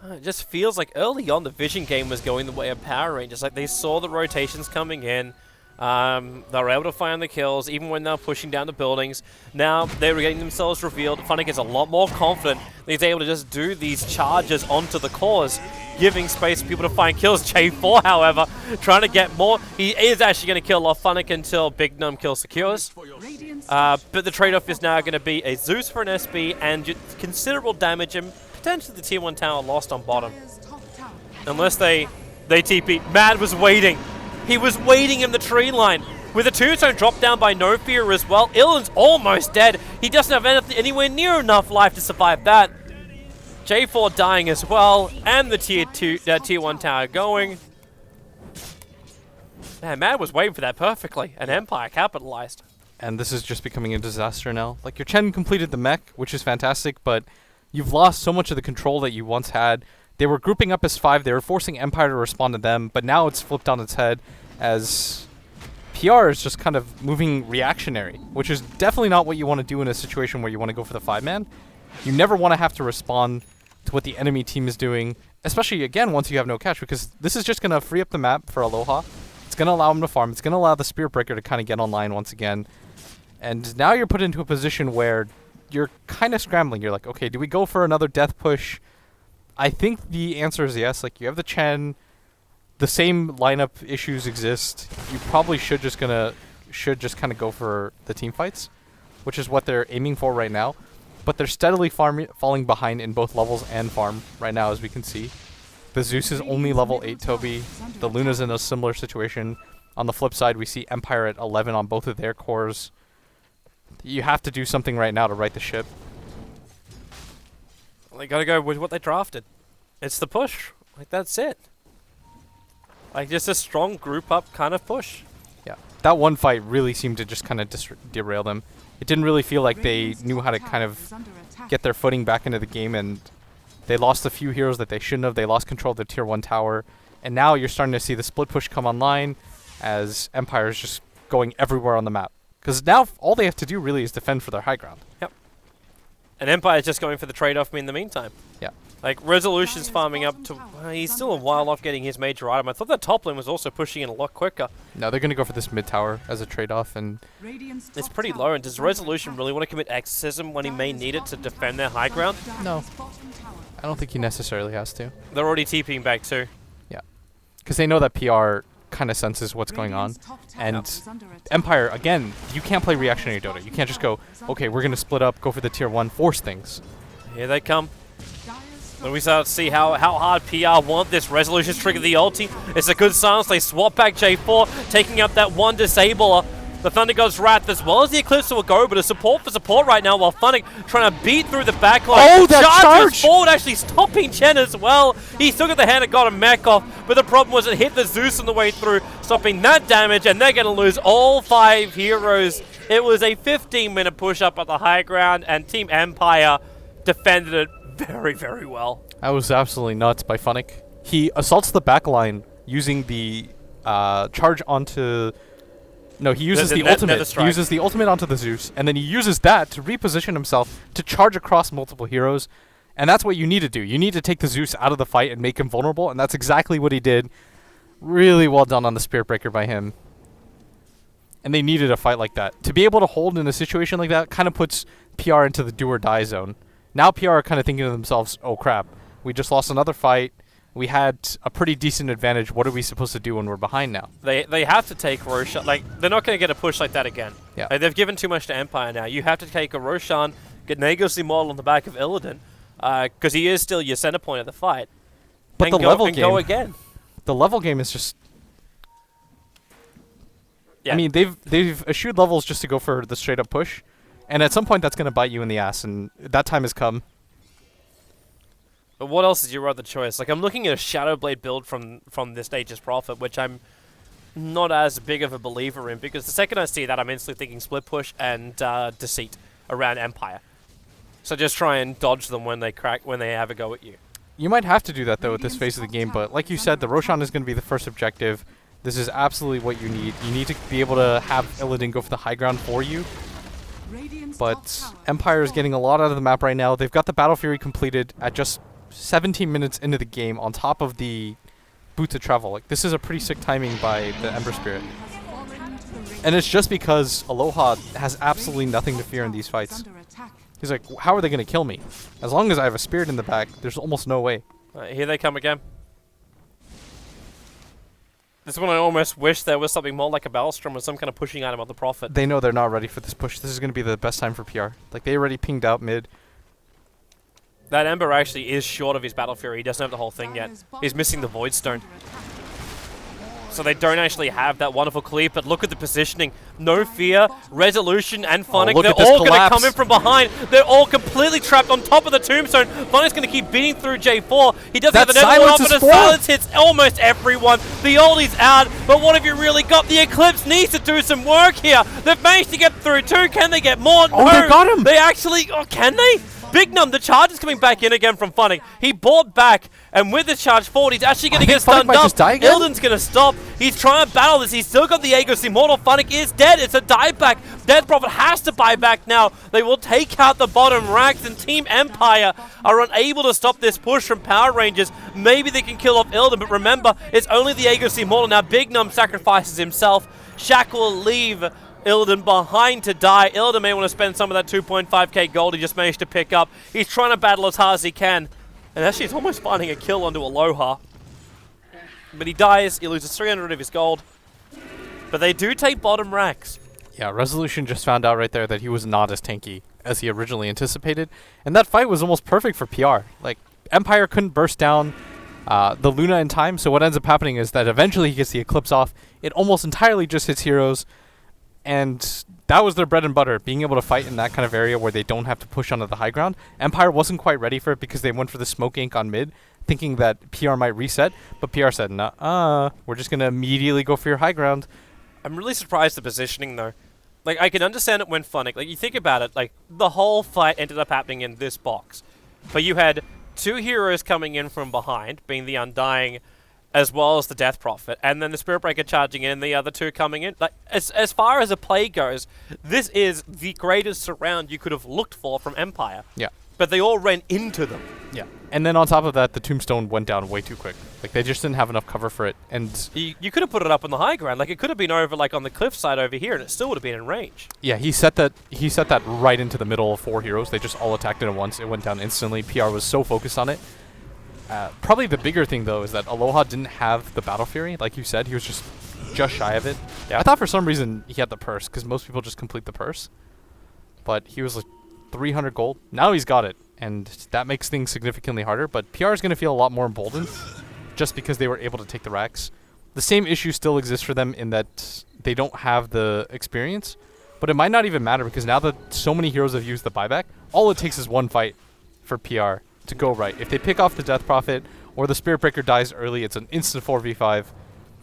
It just feels like early on the Vision game was going the way of Power Rangers. Like, they saw the rotations coming in. They were able to find the kills even when they were pushing down the buildings. Now they were getting themselves revealed. Funnick is a lot more confident. He's able to just do these charges onto the cores, giving space for people to find kills. J4, however, trying to get more. He is actually going to kill off Funnick until Big Num kill secures. But the trade-off is now going to be a Zeus for an SB and considerable damage, and potentially the tier 1 tower lost on bottom. Unless they TP. Mad was waiting. He was waiting in the tree line. With a tombstone dropped down by No Fear as well. Illidan's almost dead. He doesn't have anywhere near enough life to survive that. J4 dying as well. And the tier 1 tower going. Man, Mad was waiting for that perfectly. And Empire capitalized. And this is just becoming a disaster now. Like, your Chen completed the mech, which is fantastic, but you've lost so much of the control that you once had. They were grouping up as 5. They were forcing Empire to respond to them, but now it's flipped on its head as PR is just kind of moving reactionary, which is definitely not what you want to do in a situation where you want to go for the 5-man. You never want to have to respond to what the enemy team is doing, especially, again, once you have no catch, because this is just going to free up the map for Aloha. It's going to allow him to farm. It's going to allow the Spirit Breaker to kind of get online once again. And now you're put into a position where you're kind of scrambling. You're like, okay, do we go for another death push? I think the answer is yes. Like, you have the Chen. the same lineup issues exist. You probably should just kind of go for the team fights, which is what they're aiming for right now. But they're steadily falling behind in both levels and farm right now, as we can see. The Zeus is only level 8 Toby. The Luna's in a similar situation. On the flip side, we see Empire at 11 on both of their cores. You have to do something right now to right the ship. Well, they gotta go with what they drafted. It's the push. Like, that's it. Like, just a strong group up kind of push. Yeah, that one fight really seemed to just kind of derail them. It didn't really feel like they knew how to kind of get their footing back into the game, and they lost a few heroes that they shouldn't have. They lost control of the tier 1 tower, and now you're starting to see the split push come online as Empire is just going everywhere on the map. Because now all they have to do really is defend for their high ground. Yep. And Empire's just going for the trade-off in the meantime. Yeah. Like, Resolution's farming up to... he's still a while off getting his major item. I thought that top lane was also pushing in a lot quicker. No, they're going to go for this mid tower as a trade-off, and... It's pretty low, and does Resolution really want to commit Exorcism when he may need it to defend their high ground? No. I don't think he necessarily has to. They're already TPing back too. Yeah. Because they know that PR kind of senses what's going on. And Empire, again, you can't play reactionary Dota. You can't just go, okay, we're going to split up, go for the tier 1, force things. Here they come. When we start to see how hard PR want this, Resolution's trigger the ulti. It's a good silence. They swap back J4, taking up that one disabler. The Thunder God's Wrath as well as the Eclipse will go, but a support for support right now while Funnick trying to beat through the backline. Oh, that charge! Forward, actually stopping Chen as well. He still got the hand and got a mech off, but the problem was it hit the Zeus on the way through, stopping that damage, and they're going to lose all 5 heroes. It was a 15-minute push-up at the high ground, and Team Empire defended it very, very well. That was absolutely nuts by Funnick. He assaults the backline using the charge onto... No, he uses the ultimate. He uses the ultimate onto the Zeus, and then he uses that to reposition himself to charge across multiple heroes. And that's what you need to do. You need to take the Zeus out of the fight and make him vulnerable, and that's exactly what he did. Really well done on the Spirit Breaker by him. And they needed a fight like that. To be able to hold in a situation like that kind of puts PR into the do-or-die zone. Now PR are kind of thinking to themselves, oh crap, we just lost another fight. We had a pretty decent advantage. What are we supposed to do when we're behind now? They have to take Roshan. Like, they're not going to get a push like that again. Yeah. Like, they've given too much to Empire now. You have to take a Roshan, get Negosy model on the back of Illidan, because he is still your center point of the fight. But and the level game... go again. The level game is just... Yeah. I mean, they've eschewed levels just to go for the straight-up push, and at some point that's going to bite you in the ass, and that time has come. But what else is your other choice? Like, I'm looking at a Shadowblade build from this Nature's Prophet, which I'm not as big of a believer in, because the second I see that, I'm instantly thinking split push and deceit around Empire. So just try and dodge them when they have a go at you. You might have to do that, though, at this phase of the game, but like you said, the Roshan is going to be the first objective. This is absolutely what you need. You need to be able to have Illidan go for the high ground for you. But Empire is getting a lot out of the map right now. They've got the Battle Fury completed at just 17 minutes into the game on top of the boot to travel. Like, this is a pretty sick timing by the Ember Spirit. And it's just because Aloha has absolutely nothing to fear in these fights. He's like, how are they going to kill me? As long as I have a Spirit in the back, there's almost no way. Here they come again. This one I almost wish there was something more like a Bellstrom or some kind of pushing item of the Prophet. They know they're not ready for this push. This is going to be the best time for PR. Like, they already pinged out mid. That Ember actually is short of his Battle Fury. He doesn't have the whole thing yet. He's missing the Void Stone. So they don't actually have that wonderful clear, but look at the positioning. No fear, Resolution, and Funnick. They're all going to come in from behind. They're all completely trapped on top of the Tombstone. Funnick's going to keep beating through J4. He doesn't have an Everyone off, but the silence hits almost everyone. The oldie's out, but what have you really got? The Eclipse needs to do some work here. They've managed to get through too. Can they get more? Oh, no. they got him! They actually, oh, can they? Big Num, the charge is coming back in again from Funnick. He bought back, and with the charge forward, he's actually going to get stunned up. Illidan's going to stop. He's trying to battle this. He's still got the Aegis Immortal. Funnick is dead. It's a dieback. Death Prophet has to buy back now. They will take out the bottom racks, and Team Empire are unable to stop this push from Power Rangers. Maybe they can kill off Illidan, but remember, it's only the Aegis Immortal. Now, Big Num sacrifices himself. Shaq will leave Illidan behind to die. Illidan may want to spend some of that 2.5k gold he just managed to pick up. He's trying to battle as hard as he can. And actually he's almost finding a kill onto Aloha. But he dies, he loses 300 of his gold. But they do take bottom racks. Yeah, Resolution just found out right there that he was not as tanky as he originally anticipated. And that fight was almost perfect for PR. Like, Empire couldn't burst down the Luna in time, so what ends up happening is that eventually he gets the Eclipse off. It almost entirely just hits heroes. And that was their bread and butter, being able to fight in that kind of area where they don't have to push onto the high ground. Empire wasn't quite ready for it because they went for the smoke ink on mid, thinking that PR might reset. But PR said, nah, we're just going to immediately go for your high ground. I'm really surprised the positioning, though. Like, I can understand it when Funnick. Like, you think about it, like, the whole fight ended up happening in this box. But you had 2 heroes coming in from behind, being the Undying, as well as the Death Prophet, and then the Spirit Breaker charging in, the other 2 coming in. Like, as far as a play goes, this is the greatest surround you could have looked for from Empire. Yeah. But they all ran into them. Yeah. And then on top of that, the Tombstone went down way too quick. Like, they just didn't have enough cover for it. And you could have put it up on the high ground. Like, it could have been over, like, on the cliff side over here, and it still would have been in range. yeah, he set that right into the middle of 4 heroes. They just all attacked it at once. It went down instantly. PR was so focused on it. Probably the bigger thing, though, is that Aloha didn't have the Battle Fury. Like you said, he was just shy of it. Yeah. I thought for some reason he had the purse, because most people just complete the purse. But he was like 300 gold. Now he's got it, and that makes things significantly harder. But PR is going to feel a lot more emboldened just because they were able to take the racks. The same issue still exists for them in that they don't have the experience. But it might not even matter, because now that so many heroes have used the buyback, all it takes is one fight for PR to go right. If they pick off the Death Prophet or the Spirit Breaker dies early, it's an instant 4v5.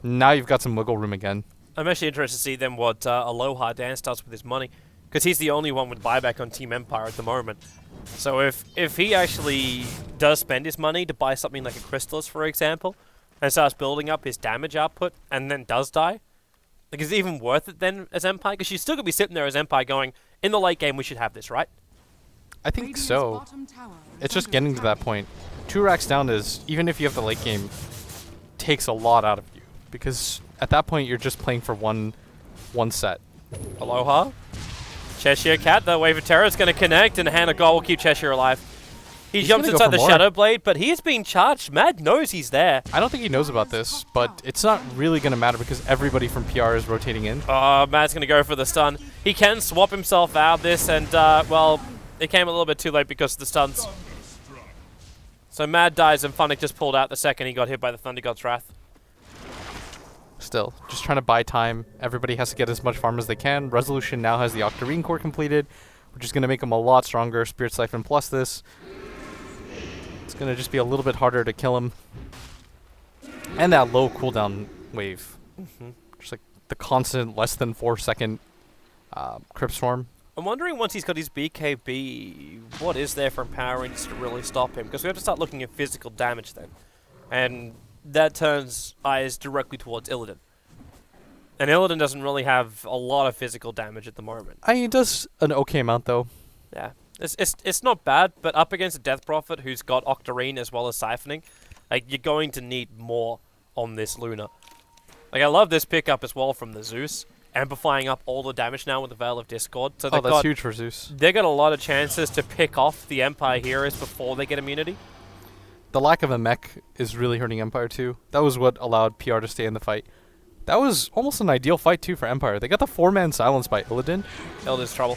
Now you've got some wiggle room again. I'm actually interested to see then what Aloha Dance does with his money, because he's the only one with buyback on Team Empire at the moment. So if he actually does spend his money to buy something like a Crystallis, for example, and starts building up his damage output and then does die, like, is it even worth it then as Empire? Because she's still going to be sitting there as Empire going, in the late game we should have this, right? I think so. It's just getting to that point. 2 racks down is, even if you have the late game, takes a lot out of you. Because at that point, you're just playing for one set. Aloha. Cheshire Cat, the Wave of Terror is going to connect, and Hand of God will keep Cheshire alive. He jumps inside the Shadow Blade, but he is being charged. Mad knows he's there. I don't think he knows about this, but it's not really going to matter because everybody from PR is rotating in. Oh, Mad's going to go for the stun. He can swap himself out of this, and, well, it came a little bit too late because of the stuns. So Mad dies, and Funnick just pulled out the second he got hit by the Thunder God's Wrath. Still, just trying to buy time. Everybody has to get as much farm as they can. Resolution now has the Octarine core completed, which is going to make him a lot stronger. Spirit Siphon plus this. It's going to just be a little bit harder to kill him. And that low cooldown wave. Just like the constant less than 4 second Crypt Swarm. I'm wondering, once he's got his BKB, what is there from Power Rangers to really stop him? Because we have to start looking at physical damage then. And that turns eyes directly towards Illidan. And Illidan doesn't really have a lot of physical damage at the moment. He does an okay amount, though. Yeah. It's not bad, but up against a Death Prophet who's got Octarine as well as Siphoning, like, you're going to need more on this Luna. Like, I love this pickup as well from the Zeus, amplifying up all the damage now with the Veil of Discord. So that's huge for Zeus. They got a lot of chances to pick off the Empire heroes before they get immunity. The lack of a mech is really hurting Empire too. That was what allowed PR to stay in the fight. That was almost an ideal fight too for Empire. They got the 4-man silence by Illidan. Illidan's trouble.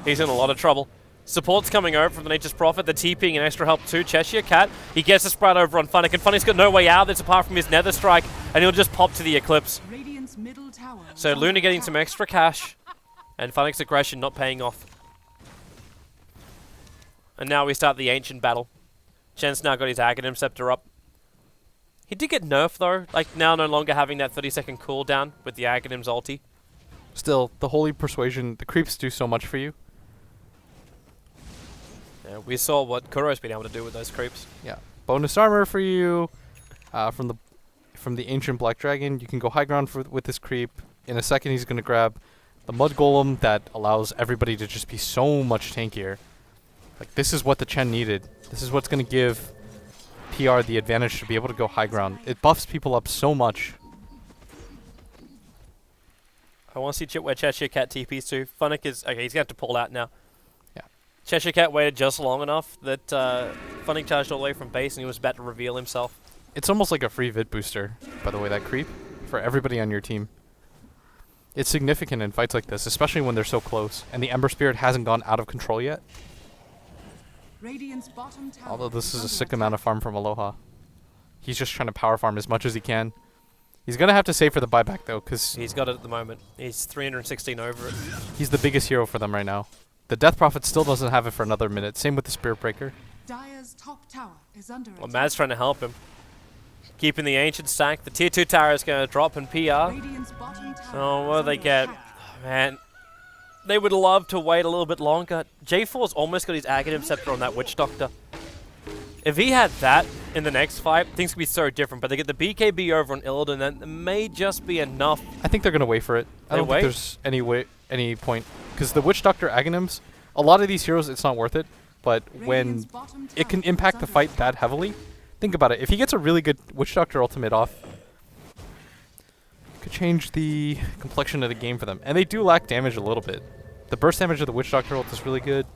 He's in a lot of trouble. Support's coming over from the Nature's Prophet. The TPing and extra help too. Cheshire Cat, he gets a spread over on Funnick, and Funnick's got no way out of this apart from his Nether Strike, and he'll just pop to the Eclipse. So Luna getting some extra cash, and Funnick's aggression not paying off. And now we start the Ancient battle. Shen's now got his Aghanim Scepter up. He did get nerfed though, like now no longer having that 30-second cooldown with the Aghanim's ulti. Still, the Holy Persuasion, the creeps do so much for you. Yeah, we saw what Kuro's been able to do with those creeps. Yeah, bonus armor for you from the Ancient Black Dragon. You can go high ground with this creep. In a second, he's going to grab the Mud Golem that allows everybody to just be so much tankier. Like, this is what the Chen needed. This is what's going to give PR the advantage to be able to go high ground. It buffs people up so much. I want to see where Cheshire Cat TPs to. Funnick is... Okay, he's going to have to pull out now. Yeah. Cheshire Cat waited just long enough that Funnick charged all the way from base and he was about to reveal himself. It's almost like a free vid booster, by the way, that creep, for everybody on your team. It's significant in fights like this, especially when they're so close, and the Ember Spirit hasn't gone out of control yet. Radiant's bottom tower Although this is a under sick attack. amount of farm from Aloha. He's just trying to power farm as much as he can. He's going to have to save for the buyback, though, because He's got it at the moment. He's 316 over it. he's the biggest hero for them right now. The Death Prophet still doesn't have it for another minute. Same with the Spirit Breaker. Dire's top tower is under Well, attack. Mad's trying to help him. Keeping the Ancient stack. The tier 2 tower is going to drop in PR. Radiant's bottom tower Oh, what do is they under get? attack. Man, they would love to wait a little bit longer. J4's almost got his Aghanim Scepter on that Witch Doctor. If he had that in the next fight, things could be so different. But they get the BKB over on Illidan, and it may just be enough. I think they're going to wait for it. I They don't wait? think there's any point. Because the Witch Doctor Aghanims, a lot of these heroes, it's not worth it. But when Radiant's bottom it can tower impact is the under fight attack. that heavily, think about it. If he gets a really good Witch Doctor ultimate off, could change the complexion of the game for them. And they do lack damage a little bit. The burst damage of the Witch Doctor ult is really good.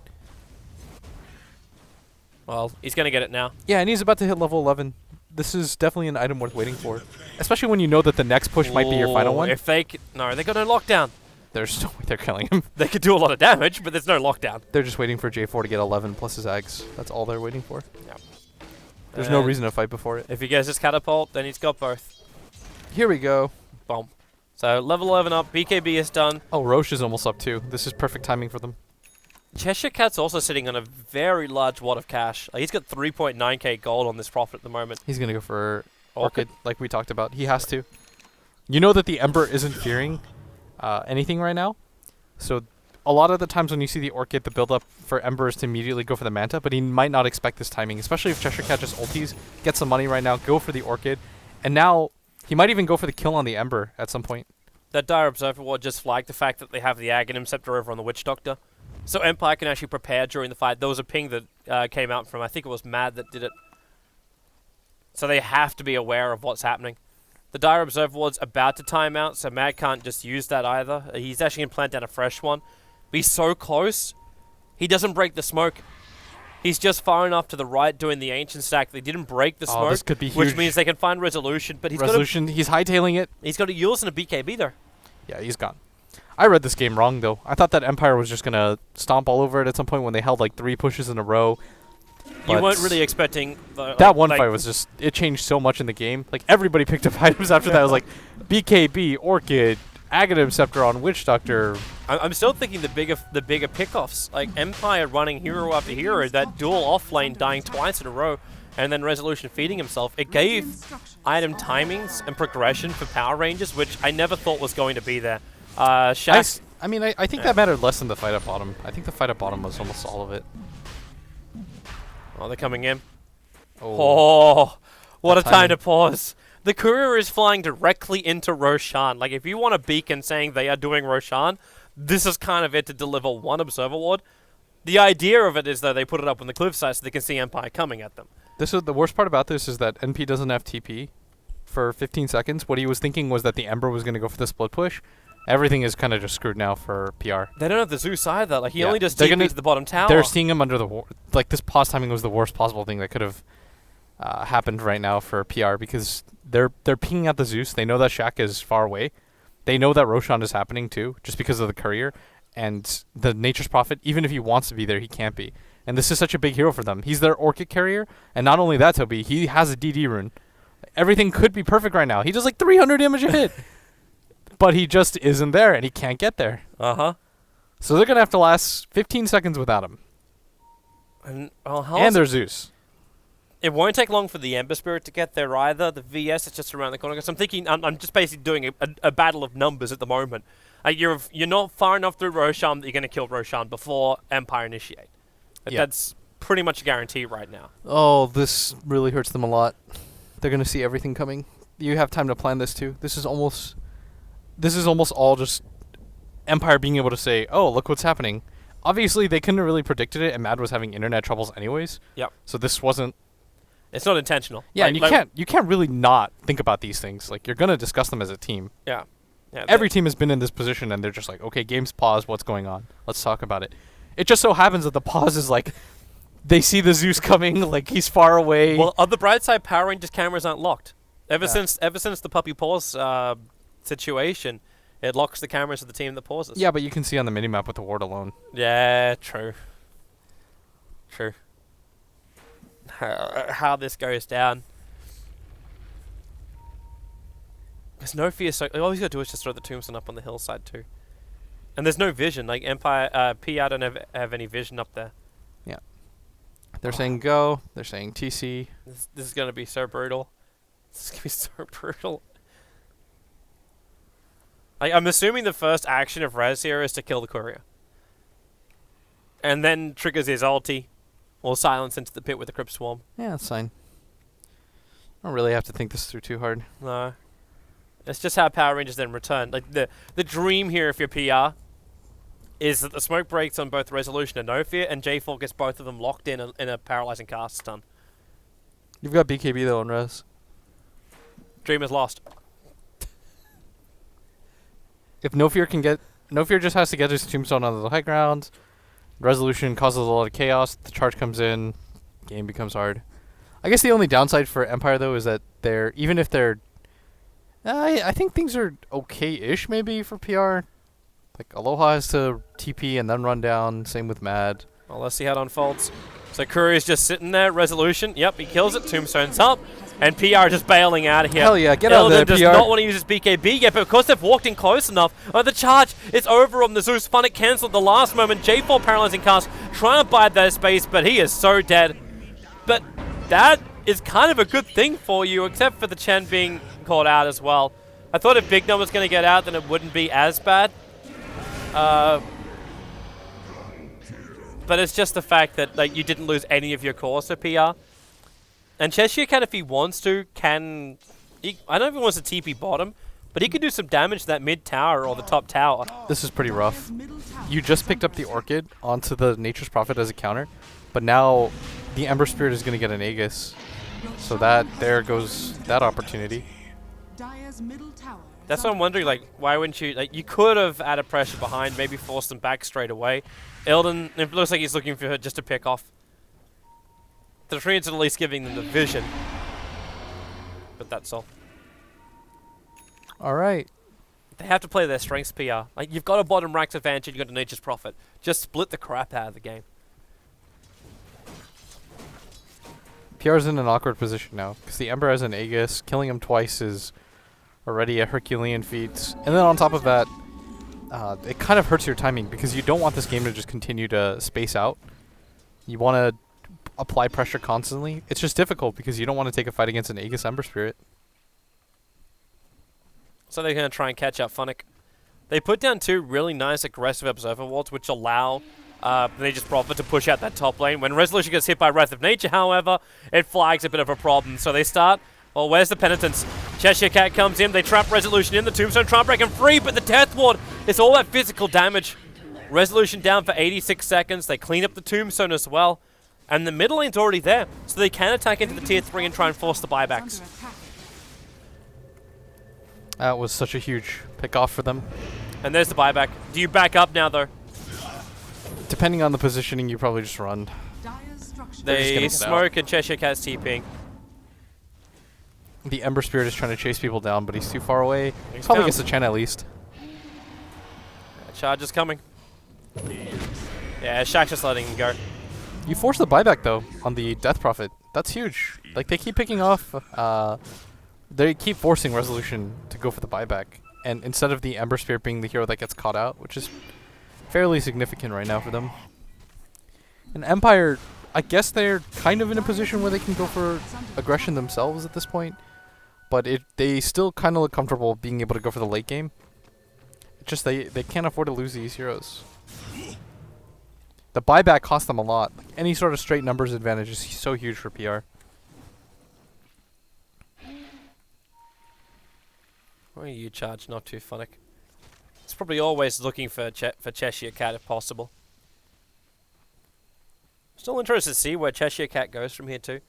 Well, he's going to get it now. Yeah, and he's about to hit level 11. This is definitely an item worth waiting for. Especially when you know that the next push might be your final Ooh, one. If they no, they got no lockdown. There's no way they're killing him. They could do a lot of damage, but there's no lockdown. They're just waiting for J4 to get 11 plus his Ags. That's all they're waiting for. Yep. There's no And reason to fight before it. If he gets his catapult, then he's got both. Here we go. Boom. So level 11 up, BKB is done. Oh, Roche is almost up too. This is perfect timing for them. Cheshire Cat's also sitting on a very large wad of cash. He's got 3.9k gold on this profit at the moment. He's going to go for Orchid, like we talked about. He has to. You know that the Ember isn't fearing anything right now. So a lot of the times when you see the Orchid, the build-up for Ember is to immediately go for the Manta, but he might not expect this timing, especially if Cheshire Cat just ulties, gets some money right now, go for the Orchid, and now he might even go for the kill on the Ember at some point. That Dire Observer Ward just flagged the fact that they have the Aghanim Scepter over on the Witch Doctor. So Empire can actually prepare during the fight. There was a ping that came out from, I think it was Mad that did it. So they have to be aware of what's happening. The Dire Observer Ward's about to time out, so Mad can't just use that either. He's actually going to plant down a fresh one. But he's so close, he doesn't break the smoke. He's just far enough to the right doing the Ancient stack. They didn't break the smoke, this could be which huge. means they can find Resolution. But he's Resolution, he's hightailing it. he's got a Yules and a BKB there. Yeah, he's gone. I read this game wrong, though. I thought that Empire was just going to stomp all over it at some point when they held like 3 pushes in a row. You But weren't really expecting that one fight was just, it changed so much in the game. Like, everybody picked up items after that. It was like, BKB, Orchid, Aghanim Scepter on Witch Doctor. I'm still thinking the bigger pickoffs, like Empire running hero after hero, that dual off lane dying twice in a row, and then Resolution feeding himself. It gave item timings and progression for Power Rangers, which I never thought was going to be there. Shaq, I mean, I think that mattered less than the fight at bottom. I think the fight at bottom was almost all of it. oh, they're coming in. Oh. Oh, what a That time timing. to pause. The courier is flying directly into Roshan. Like, if you want a beacon saying they are doing Roshan, this is kind of it to deliver one Observer Ward. The idea of it is that they put it up on the cliffside so they can see Empire coming at them. This is the worst part about this is that NP doesn't have TP for 15 seconds. What he was thinking was that the Ember was going to go for the split push. Everything is kind of just screwed now for PR. They don't have the Zeus either. Like, he Yeah. only just They're TP'd gonna- to the bottom tower. They're seeing him under the like this pause timing was the worst possible thing that could have happened right now for PR because they're pinging out the Zeus. They know that Shaq is far away. They know that Roshan is happening too, just because of the courier and the Nature's Prophet. Even if he wants to be there, he can't be. And this is such a big hero for them. He's their Orchid carrier, and not only that, Toby, he has a DD rune. Everything could be perfect right now. He does like 300 damage a hit, but he just isn't there, and he can't get there. Uh-huh. So they're gonna have to last 15 seconds without him. And, well, how And else- there's Zeus. It won't take long for the Ember Spirit to get there either. The VS is just around the corner. 'Cause I'm thinking, I'm just basically doing a battle of numbers at the moment. You're not far enough through Roshan that you're going to kill Roshan before Empire initiate. Yeah. That's pretty much a guarantee right now. Oh, this really hurts them a lot. They're gonna see everything coming. You have time to plan this too. This is almost all just Empire being able to say, "Oh, look what's happening." Obviously, they couldn't have really predicted it, and Mad was having internet troubles anyways. Yep. So this wasn't. It's not intentional. Yeah, Like- and you can't really not think about these things. Like you're gonna discuss them as a team. Yeah. Yeah. Every team has been in this position, and they're just like, "Okay, game's paused. What's going on? Let's talk about it." It just so happens that the pause is like they see the Zeus coming, like he's far away. Well, on the bright side, Power Rangers cameras aren't locked. Ever since the puppy pause situation, it locks the cameras of the team that pauses. Yeah, but you can see on the minimap with the ward alone. Yeah, true. True. How this goes down. There's no fear, so all he's got to do is just throw the tombstone up on the hillside too. And there's no vision, like Empire, PR don't have any vision up there. Yeah. They're saying go, they're saying TC. This is going to be so brutal. This is going to be so brutal. Like, I'm assuming the first action of Raz here is to kill the courier. And then triggers his ulti, or silence into the pit with the Crypt Swarm. Yeah, that's fine. I don't really have to think this through too hard. No. It's just how Power Rangers then return. Like, the dream here, if you're PR, is that the smoke breaks on both Resolution and No Fear, and J4 gets both of them locked in a paralyzing cast stun. You've got BKB though on Res. Dream is lost. If No Fear just has to get his tombstone onto the high ground. Resolution causes a lot of chaos. The charge comes in. Game becomes hard. I guess the only downside for Empire though is that even if they're, I think things are okay-ish maybe for PR. Like Aloha has to TP and then run down. Same with Mad. Well, let's see how it unfolds. So Courier's just sitting there. Resolution. Yep, he kills it. Tombstone's up. And PR just bailing out of here. Hell yeah, get out of there, does PR. not want to use his BKB yet, but because they've walked in close enough, the charge is over on the Zeus. Funnick cancelled the last moment. J4 paralyzing cast, trying to buy that space, but he is so dead. But that is kind of a good thing for you, except for the Chen being called out as well. I thought if Big Numb was going to get out, then it wouldn't be as bad. But it's just the fact that like you didn't lose any of your cores for PR. And Cheshire Cat, if he wants to, I don't know if he wants to TP bottom, but he could do some damage to that mid tower or the top tower. This is pretty rough. You just picked up the Orchid onto the Nature's Prophet as a counter, but now the Ember Spirit is going to get an Aegis. So there goes that opportunity. Dire's middle tower. That's what I'm wondering, like, why wouldn't you, like, you could have added pressure behind, maybe force them back straight away. Eldon, it looks like he's looking for her just to pick off. The Treants are at least giving them the vision. But that's all. Alright. They have to play their strengths, PR. Like, you've got a bottom ranks advantage, you've got a Nature's Prophet. Just split the crap out of the game. PR's in an awkward position now, because the Ember has an Aegis. Killing him twice is already a Herculean feat. And then on top of that, it kind of hurts your timing, because you don't want this game to just continue to space out. You want to apply pressure constantly. It's just difficult, because you don't want to take a fight against an Aegis Ember Spirit. So they're going to try and catch up Funnick. They put down two really nice aggressive Observer wards, which allow Nature's Prophet to push out that top lane. When Resolution gets hit by Wrath of Nature, however, it flags a bit of a problem. So they start, well, where's the Penitence? Cheshire Cat comes in, they trap Resolution in, the Tombstone try and break him free, but the Death Ward, it's all that physical damage. Resolution down for 86 seconds, they clean up the Tombstone as well. And the middle lane's already there, so they can attack into the tier 3 and try and force the buybacks. That was such a huge pick off for them. And there's the buyback. Do you back up now, though? Depending on the positioning, you probably just run. They smoke and Cheshire Cat's TPing. The Ember Spirit is trying to chase people down, but he's too far away. He's Probably down. gets the Chen at least. Charge is coming. Yeah, Shaq's just letting him go. You force the buyback, though, on the Death Prophet. That's huge. Like, they keep picking off... they keep forcing Resolution to go for the buyback. And instead of the Ember Spirit being the hero that gets caught out, which is fairly significant right now for them. And Empire, I guess they're kind of in a position where they can go for aggression themselves at this point. But they still kind of look comfortable being able to go for the late game. It's just they can't afford to lose these heroes. The buyback costs them a lot. Like, any sort of straight numbers advantage is so huge for PR. Why are you charge not too Funnick? It's probably always looking for Cheshire Cat if possible. Still interested to see where Cheshire Cat goes from here too.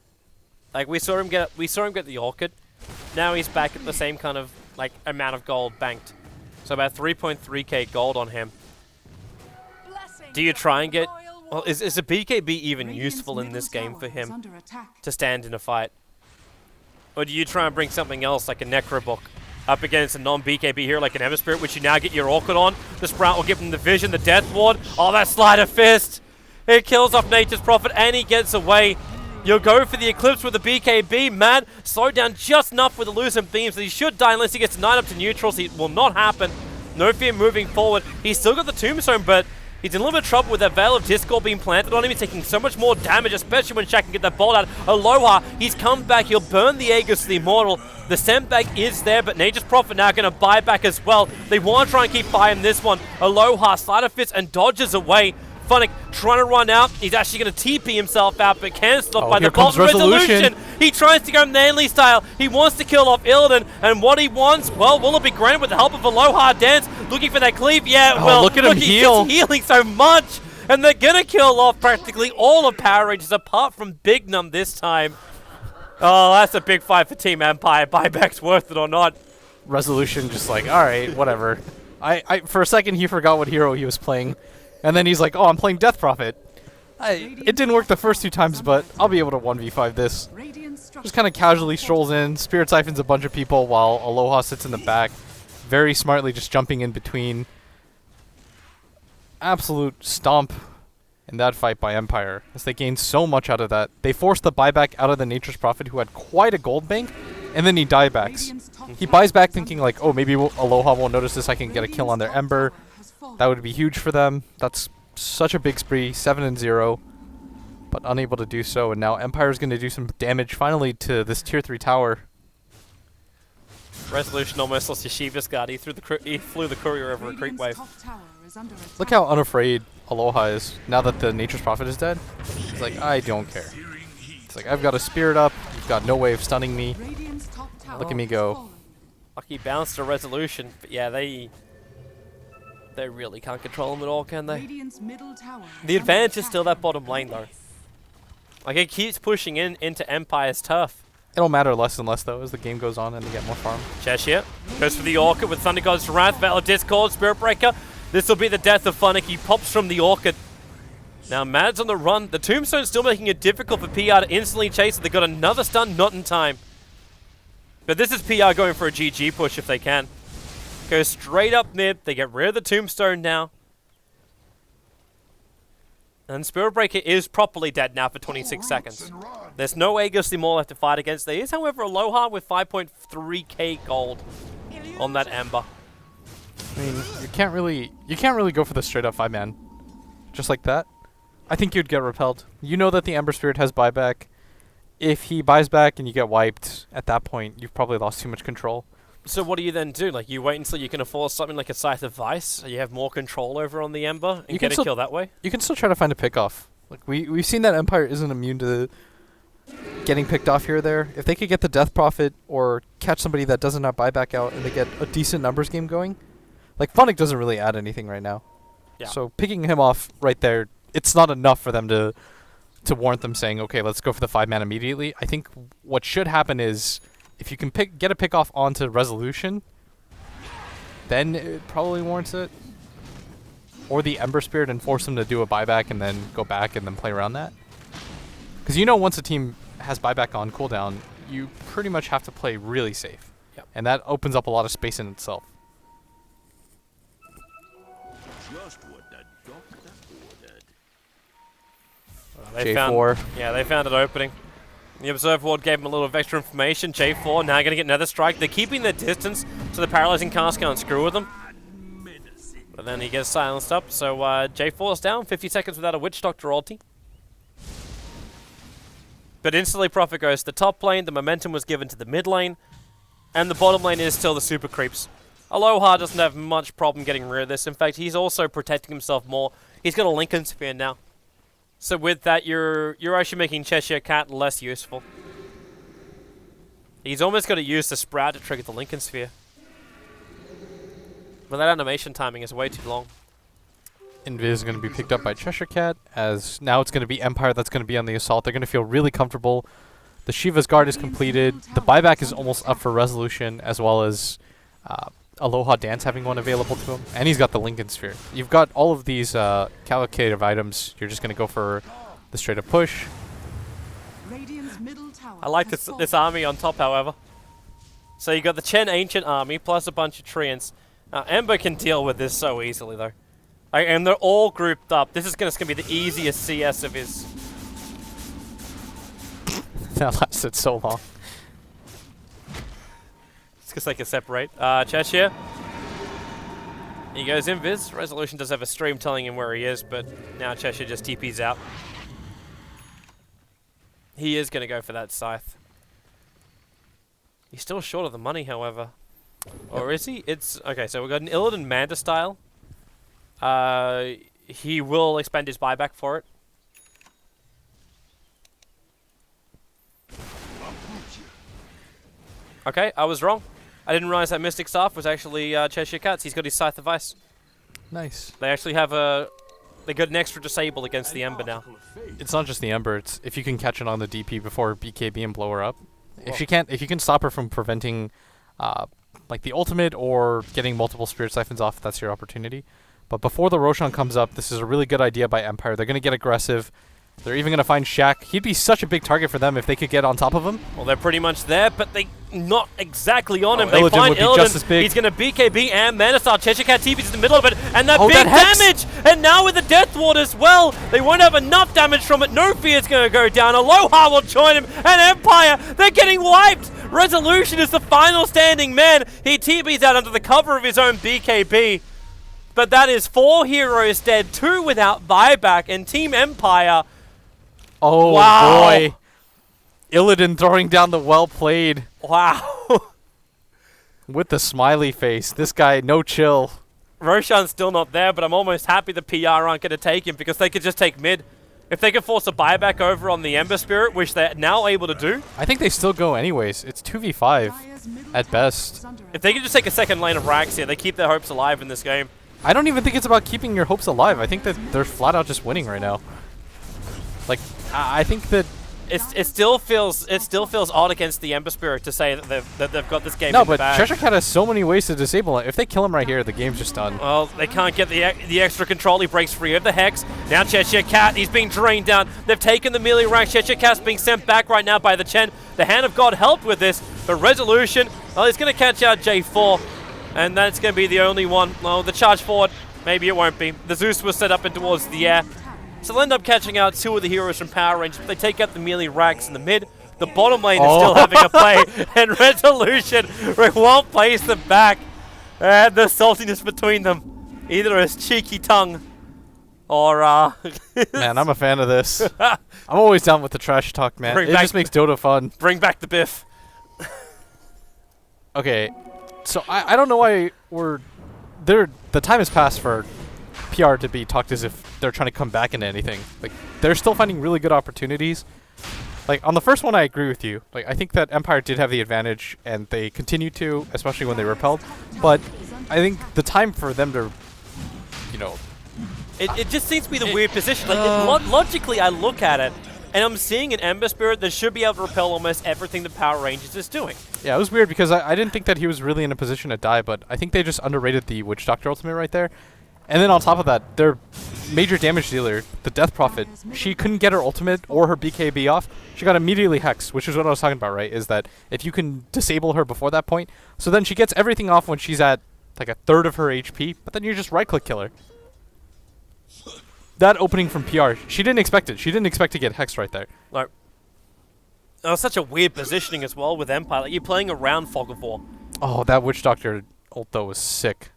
Like we saw him get the Orchid. Now he's back at the same kind of like amount of gold banked. So about 3.3k gold on him. Do you try and get Well, is a BKB even useful in this game for him to stand in a fight? Or do you try and bring something else like a Necrobook up against a non-BKB hero like an Ember Spirit, which you now get your Orchid on? The Sprout will give him the Vision, the Death Ward. Oh, that Sleight of Fist! It kills off Nature's Prophet and he gets away. You'll go for the Eclipse with the BKB. Man, slowed down just enough with the Lucent Beams that he should die unless he gets 9 up to neutral, so it will not happen. No fear moving forward. He's still got the Tombstone, but he's in a little bit of trouble with that Veil of Discord being planted on him. He's taking so much more damage, especially when Shaq can get that bolt out. Aloha, he's come back. He'll burn the Aegis to the Immortal. The sandbag is there, but Nature's Prophet now going to buy back as well. They want to try and keep buying this one. Aloha, Sleight of Fist, and dodges away. Funnick trying to run out. He's actually going to TP himself out, but cancelled off by the bolt resolution. He tries to go Manly style. He wants to kill off Illidan, and what he wants, well, will it be granted with the help of Aloha Dance? Looking for that cleave? Yeah, well, look at him heal. He's healing so much, and they're going to kill off practically all of Power Rangers, apart from Big Num this time. Oh, that's a big fight for Team Empire. Buyback's worth it or not. Resolution just like, all right, whatever. I for a second, he forgot what hero he was playing. And then he's like, oh, I'm playing Death Prophet. It didn't work the first 2 times, but I'll be able to 1v5 this. Just kind of casually strolls in, Spirit Siphons a bunch of people while Aloha sits in the back. Very smartly just jumping in between. Absolute stomp in that fight by Empire, as they gained so much out of that. They forced the buyback out of the Nature's Prophet, who had quite a gold bank, and then he diebacks. He buys back thinking like, oh, maybe Aloha won't notice this, I can get a kill on their Ember. That would be huge for them. That's such a big spree, 7-0, but unable to do so. And now Empire's going to do some damage finally to this tier 3 tower. Resolution almost lost Yeshiva's guard. He flew the courier over a creep wave. Look how unafraid Aloha is now that the Nature's Prophet is dead. He's like, I don't care. It's like, I've got a Spirit up. You've got no way of stunning me. Look at me go. Lucky bounced a Resolution, but yeah, they really can't control him at all, can they? The advantage is still that bottom lane, though. Like, it keeps pushing into Empire's turf. It'll matter less and less, though, as the game goes on and they get more farm. Cheshire goes for the Orchid with Thunder God's Wrath, Veil of Discord, Spirit Breaker. This will be the death of Funnick. He pops from the Orchid. Now, Mad's on the run. The Tombstone's still making it difficult for PR to instantly chase it. They got another stun, not in time. But this is PR going for a GG push if they can. Go straight up mid. They get rid of the Tombstone now. And Spirit Breaker is properly dead now for 26 seconds. There's no Aegis anymore left to fight against. There is, however, Aloha with 5.3k gold on that Ember. I mean, you can't really go for the straight up 5-man just like that. I think you'd get repelled. You know that the Ember Spirit has buyback. If he buys back and you get wiped, at that point, you've probably lost too much control. So what do you then do? Like, you wait until you can afford something like a Scythe of Vice, so you have more control over on the Ember, and get a kill that way? You can still try to find a pick-off. Like, we've seen that Empire isn't immune to getting picked off here or there. If they could get the Death Prophet or catch somebody that doesn't have buyback out and they get a decent numbers game going, like, Funnick doesn't really add anything right now. Yeah. So picking him off right there, it's not enough for them to warrant them saying, okay, let's go for the 5-man immediately. I think what should happen is, if you can get a pick off onto Resolution, then it probably warrants it. Or the Ember Spirit and force them to do a buyback and then go back and then play around that. Because you know once a team has buyback on cooldown, you pretty much have to play really safe. Yep. And that opens up a lot of space in itself. J4. They found an opening. The Observe Ward gave him a little of extra information. J4 now going to get another strike. They're keeping their distance so the Paralyzing Cast can't screw with them. But then he gets silenced up, so J4's down. 50 seconds without a Witch Doctor ulti. But instantly Prophet goes to the top lane. The momentum was given to the mid lane. And the bottom lane is still the super creeps. Aloha doesn't have much problem getting rid of this. In fact, he's also protecting himself more. He's got a Lincoln Sphere now. So with that, you're actually making Cheshire Cat less useful. He's almost got to use the Sprout to trigger the Lincoln Sphere. But that animation timing is way too long. Invis is going to be picked up by Cheshire Cat, as now it's going to be Empire that's going to be on the assault. They're going to feel really comfortable. The Shiva's Guard is completed. The buyback is almost up for Resolution, as well as Aloha Dance having one available to him, and he's got the Lincoln Sphere. You've got all of these calculative items. You're just going to go for the straight up push. Radiant's middle tower I like has this fallen. army on top, however. So you got the Chen Ancient army plus a bunch of treants. Ember can deal with this so easily, though. And they're all grouped up. This is going to be the easiest CS of his. That lasted so long. It's because they can separate. Cheshire. He goes invis. Resolution does have a stream telling him where he is, but now Cheshire just TP's out. He is going to go for that scythe. He's still short of the money, however. Or is he? It's okay, so we've got an Illidan Manta style. He will expend his buyback for it. Okay, I was wrong. I didn't realize that Mystic Staff was actually Cheshire Cats. He's got his Scythe of Ice. Nice. They actually have they got an extra disable against the Ember now. It's not just the Ember. It's if you can catch it on the DP before BKB and blow her up. If you can stop her from preventing, like the ultimate or getting multiple Spirit Siphons off, that's your opportunity. But before the Roshan comes up, this is a really good idea by Empire. They're going to get aggressive. They're even going to find Shaq. He'd be such a big target for them if they could get on top of him. Well, they're pretty much there, but they not exactly on him. They Illidan find would be just as Illidan. big. He's going to BKB and Mana Star. Cheshire Cat TP's in the middle of it, and that Oh, big that Hex! damage! And now with the Death Ward as well, they won't have enough damage from it. No Fear's going to go down. Aloha will join him, and Empire, they're getting wiped! Resolution is the final standing man. He TP's out under the cover of his own BKB. But that is 4 heroes dead, 2 without buyback, and Team Empire... Oh, Wow. boy. Illidan throwing down the well played Wow. with the smiley face. This guy, no chill. Roshan's still not there, but I'm almost happy the PR aren't going to take him because they could just take mid. If they could force a buyback over on the Ember Spirit, which they're now able to do, I think they still go anyways. It's 2v5 Dire's middle at tower best. is under if they could just take a second lane of Rax here, they keep their hopes alive in this game. I don't even think it's about keeping your hopes alive. I think that they're flat out just winning right now. Like, I think that... It still feels odd against the Ember Spirit to say that they've got this game No, in the but bag. Cheshire Cat has so many ways to disable it. If they kill him right here, the game's just done. Well, they can't get the extra control. He breaks free of the Hex. Now Cheshire Cat, he's being drained down. They've taken the melee rank. Cheshire Cat's being sent back right now by the Chen. The Hand of God helped with this, but Resolution, well, he's going to catch out J4, and that's going to be the only one. Well, the charge forward, maybe it won't be. The Zeus was set up in towards the air. So they'll end up catching out 2 of the heroes from Power Rangers, but they take out the melee racks in the mid. The bottom lane is still having a play, and Resolution won't place them back. And the saltiness between them, either his cheeky tongue or Man, I'm a fan of this. I'm always down with the trash talk, man. Bring It back just makes Dota fun. bring back the biff. Okay, so I don't know why the time has passed for PR to be talked as if they're trying to come back into anything. Like, they're still finding really good opportunities. Like, on the first one, I agree with you. Like, I think that Empire did have the advantage, and they continue to, especially when they repelled. But I think the time for them to, you know... It just seems to be the weird position. Like, logically, I look at it, and I'm seeing an Ember Spirit that should be able to repel almost everything the Power Rangers is doing. Yeah, it was weird because I didn't think that he was really in a position to die, but I think they just underrated the Witch Doctor ultimate right there. And then on top of that, their major damage dealer, the Death Prophet, she couldn't get her ultimate or her BKB off. She got immediately hexed, which is what I was talking about, right? Is that if you can disable her before that point, so then she gets everything off when she's at like a third of her HP, but then you just right-click kill her. That opening from PR, she didn't expect it. She didn't expect to get hexed right there. Like, it was such a weird positioning as well with Empire. Like, you're playing around Fog of War. Oh, that Witch Doctor ult though was sick.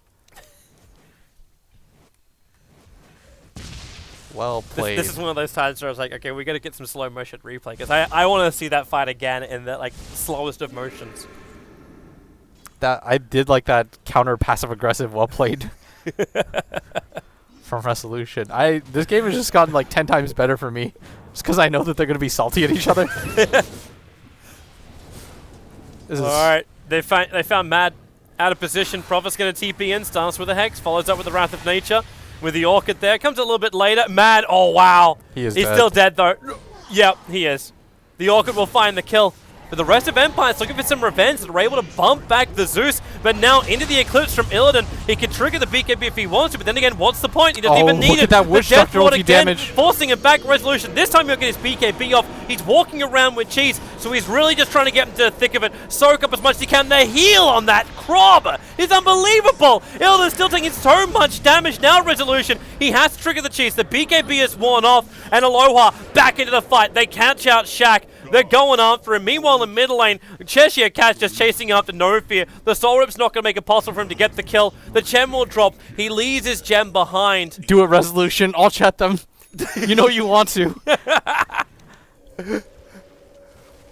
Well played. This is one of those times where I was like, okay, we got to get some slow motion replay because I want to see that fight again in the like slowest of motions. That I did like that counter passive aggressive well played from Resolution. This game has just gotten like 10 times better for me just because I know that they're going to be salty at each other. All right, they found Mad out of position. Prophet's going to TP in, starts with a Hex, follows up with the Wrath of Nature. With the Orchid there, comes a little bit later. Mad, oh wow. He is He's dead. still dead though. Yep, he is. The Orchid will find the kill. But the rest of Empire's looking for some revenge. They're able to bump back the Zeus, but now into the Eclipse from Illidan. He can trigger the BKB if he wants to, but then again, what's the point? He doesn't even need look it. at that Witch Doctor ulti damage. Forcing him back. Resolution. This time he'll get his BKB off. He's walking around with cheese, so he's really just trying to get into the thick of it. Soak up as much as he can. The heal on that Krob is unbelievable. Illidan's still taking so much damage now. Resolution. He has to trigger the cheese. The BKB is worn off, and Aloha back into the fight. They catch out Shaq. They're going after him. Meanwhile, in mid lane, Cheshire Cat's just chasing after No Fear. The Soul Rip's not going to make it possible for him to get the kill. The gem will drop. He leaves his gem behind. Do a resolution. I'll chat them. You know you want to.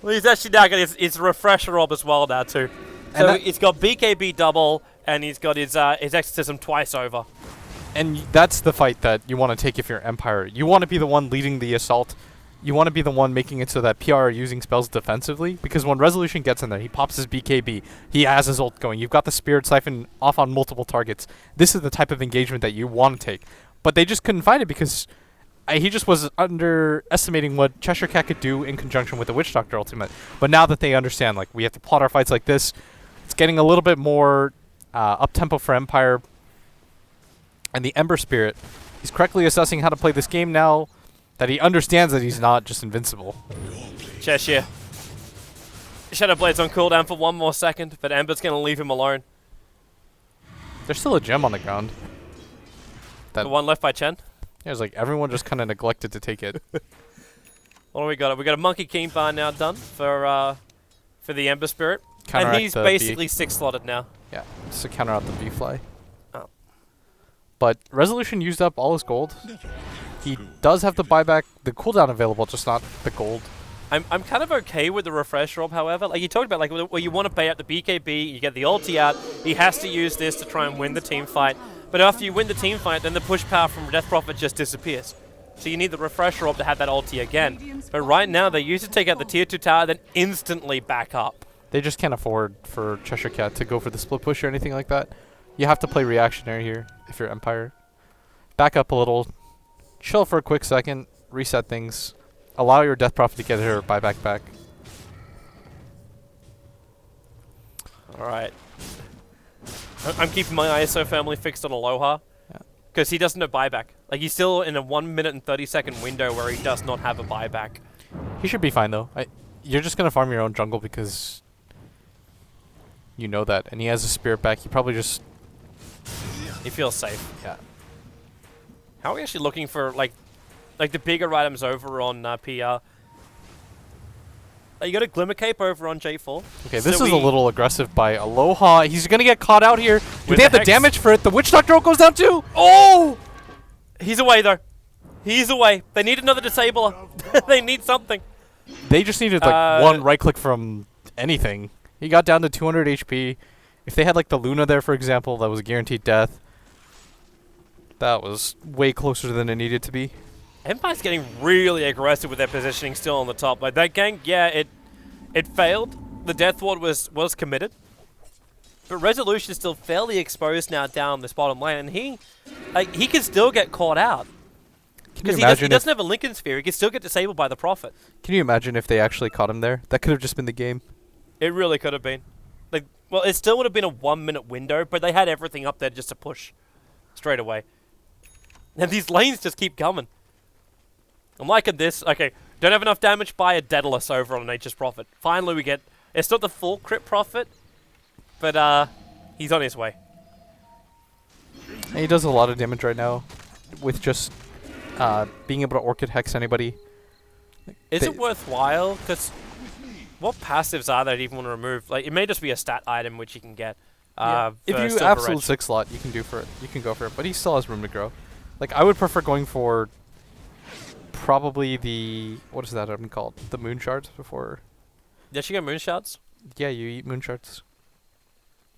Well, he's actually now got his refresher orb as well now too. So he's got BKB double, and he's got his exorcism twice over. And that's the fight that you want to take if you're Empire. You want to be the one leading the assault. You want to be the one making it so that PR are using spells defensively, because when Resolution gets in there, he pops his BKB, he has his ult going, you've got the Spirit Siphon off on multiple targets. This is the type of engagement that you want to take. But they just couldn't find it because he just was underestimating what Cheshire Cat could do in conjunction with the Witch Doctor ultimate. But now that they understand, like, we have to plot our fights like this, it's getting a little bit more up-tempo for Empire. And the Ember Spirit, he's correctly assessing how to play this game now that he understands that he's not just invincible. Cheshire. Shadow Blade's on cooldown for 1 more second, but Ember's going to leave him alone. There's still a gem on the ground. The one left by Chen? Yeah, it's like everyone just kind of neglected to take it. What do we got? We got a Monkey King bar now done for the Ember Spirit. Counteract and he's basically 6-slotted now. Yeah, just to counter out the B-Fly. Oh. But Resolution used up all his gold. He does have the buyback, the cooldown available, just not the gold. I'm kind of okay with the refresh orb, however. Like you talked about, like where you want to pay out the BKB, you get the ulti out. He has to use this to try and win the team fight. But after you win the team fight, then the push power from Death Prophet just disappears. So you need the refresh orb to have that ulti again. But right now, they use it to take out the tier 2 tower, then instantly back up. They just can't afford for Cheshire Cat to go for the split push or anything like that. You have to play reactionary here if you're Empire. Back up a little. Chill for a quick second, reset things, allow your Death Prophet to get her buyback back. Alright. I'm keeping my eyes so firmly fixed on Aloha, because he doesn't have buyback. Like, he's still in a 1 minute and 30-second window where he does not have a buyback. He should be fine, though. You're just going to farm your own jungle because you know that. And he has a Spirit back. He probably just... He feels safe. Yeah. How are we actually looking for, like the bigger items over on PR? You got a Glimmer Cape over on J4. Okay, this is a little aggressive by Aloha. He's going to get caught out here. Do they have the damage for it? The Witch Doctor goes down too. Oh! He's away, though. He's away. They need another disabler. They need something. They just needed, like, one right-click from anything. He got down to 200 HP. If they had, like, the Luna there, for example, that was a guaranteed death. That was way closer than it needed to be. Empire's getting really aggressive with their positioning still on the top. Like, that gank, yeah, it failed. The Death Ward was committed. But Resolution is still fairly exposed now down this bottom lane, and he can still get caught out. Because he doesn't have a Lincoln Sphere. He can still get disabled by the Prophet. Can you imagine if they actually caught him there? That could have just been the game. It really could have been. Like, well, it still would have been a 1 minute window, but they had everything up there just to push straight away. And these lanes just keep coming. I'm liking this. Okay, don't have enough damage by a Daedalus over on Nature's Prophet. Finally we get... It's not the full crit Prophet, but he's on his way. And he does a lot of damage right now with just being able to Orchid Hex anybody. Is it worthwhile? Because what passives are there to even want to remove? Like, it may just be a stat item which you can get. Yeah. If you absolute 6-slot, you can do for it. You can go for it, but he still has room to grow. Like, I would prefer going for probably the... What is that item called? The Moon Shards before... Did you get Moon Shards? Yeah, you eat Moon Shards.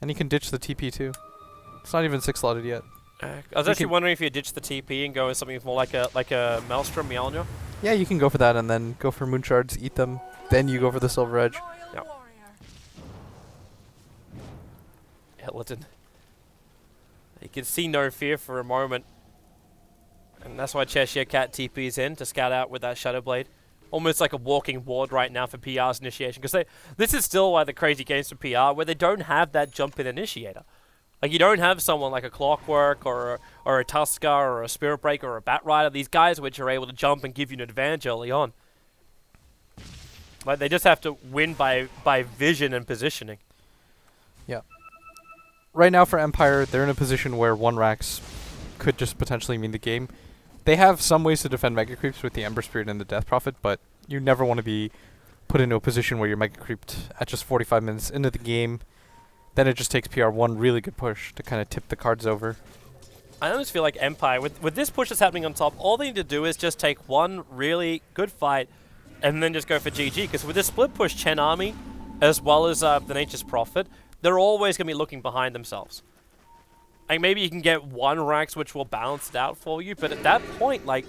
And you can ditch the TP too. It's not even 6-slotted yet. I was actually wondering if you ditch the TP and go with something more like a Maelstrom Mjolnir. Yeah, you can go for that and then go for Moon Shards, eat them. Then you go for the Silver Edge. Yep. Hilton. You can see no fear for a moment. And that's why Cheshire Cat TP's in to scout out with that Shadow Blade. almost like a walking ward right now for PR's initiation. Because this is still one of the crazy games for PR where they don't have that jump-in initiator. Like, you don't have someone like a Clockwork or a Tusker or a Spirit Breaker or a Bat Rider. These guys which are able to jump and give you an advantage early on. Like, they just have to win by vision and positioning. Yeah. Right now for Empire, they're in a position where 1 racks could just potentially mean the game. They have some ways to defend Mega Creeps with the Ember Spirit and the Death Prophet, but you never want to be put into a position where you're Mega Creeped at just 45 minutes into the game. Then it just takes PR one really good push to kind of tip the cards over. I almost feel like Empire, with this push that's happening on top, all they need to do is just take one really good fight and then just go for GG. Because with this split push Chen Army, as well as the Nature's Prophet, they're always going to be looking behind themselves. Like, maybe you can get 1 Rax which will balance it out for you, but at that point, like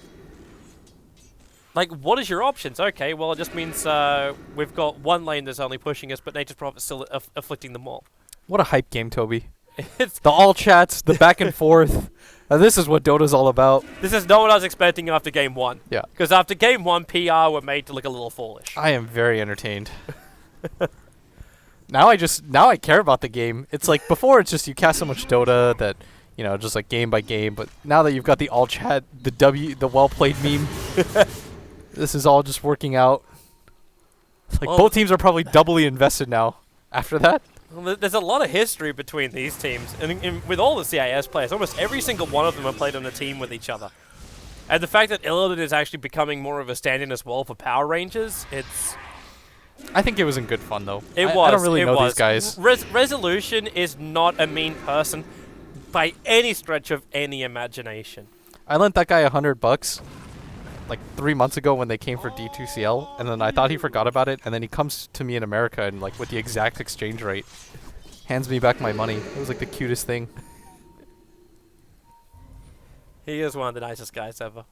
what is your options? Okay, well, it just means we've got 1 lane that's only pushing us, but Nature's Prophet's still afflicting them all. What a hype game, Toby. It's the all chats, the back and forth. This is what Dota's all about. This is not what I was expecting after game 1. Yeah. Because after game 1, PR were made to look a little foolish. I am very entertained. Now I care about the game. It's like before it's just you cast so much Dota that, you know, just like game by game, but now that you've got the all chat, the well played meme, this is all just working out. It's like both teams are probably doubly invested now after that. Well, there's a lot of history between these teams, and with all the CIS players, almost every single one of them have played on a team with each other. And the fact that Illidan is actually becoming more of a stand-in as well for Power Rangers, it's... I think it was in good fun, though. I don't really know these guys. Resolution is not a mean person by any stretch of any imagination. I lent that guy $100 like 3 months ago when they came for D2CL, and then I thought he forgot about it, and then he comes to me in America and like with the exact exchange rate, hands me back my money. It was like the cutest thing. He is one of the nicest guys ever.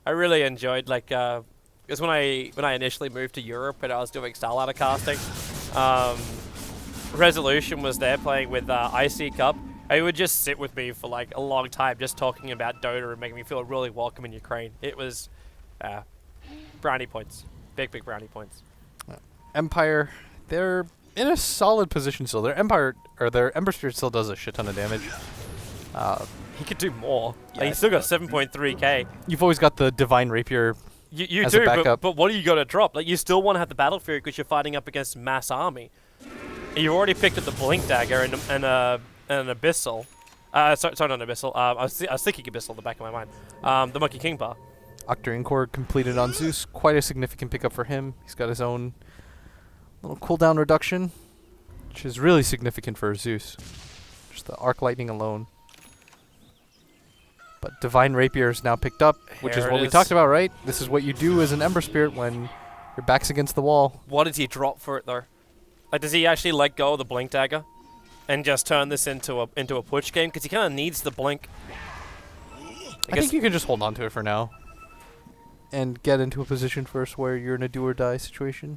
I really enjoyed because when I initially moved to Europe and I was doing Starlighter casting, Resolution was there playing with IC Cup. He would just sit with me for like a long time just talking about Dota and making me feel really welcome in Ukraine. It was brownie points. Big brownie points. Empire, they're in a solid position still. Their Ember Spirit still does a shit ton of damage. He could do more. Yeah, like, he's still got 7.3k. You've always got the Divine Rapier. You do, but what are you going to drop? Like, you still want to have the Battle Fury because you're fighting up against mass army. You already picked up the Blink Dagger and an Abyssal. Sorry, not an Abyssal. I was thinking Abyssal in the back of my mind. The Monkey King Bar. Octarine Core completed on Zeus. Quite a significant pickup for him. He's got his own little cooldown reduction, which is really significant for Zeus. Just the Arc Lightning alone. But Divine Rapier is now picked up, which is what we talked about, right? This is what you do as an Ember Spirit when your back's against the wall. What does he drop for it, though? Like, does he actually let go of the Blink Dagger and just turn this into a push game? Because he kind of needs the Blink. I think you can just hold on to it for now and get into a position first where you're in a do-or-die situation.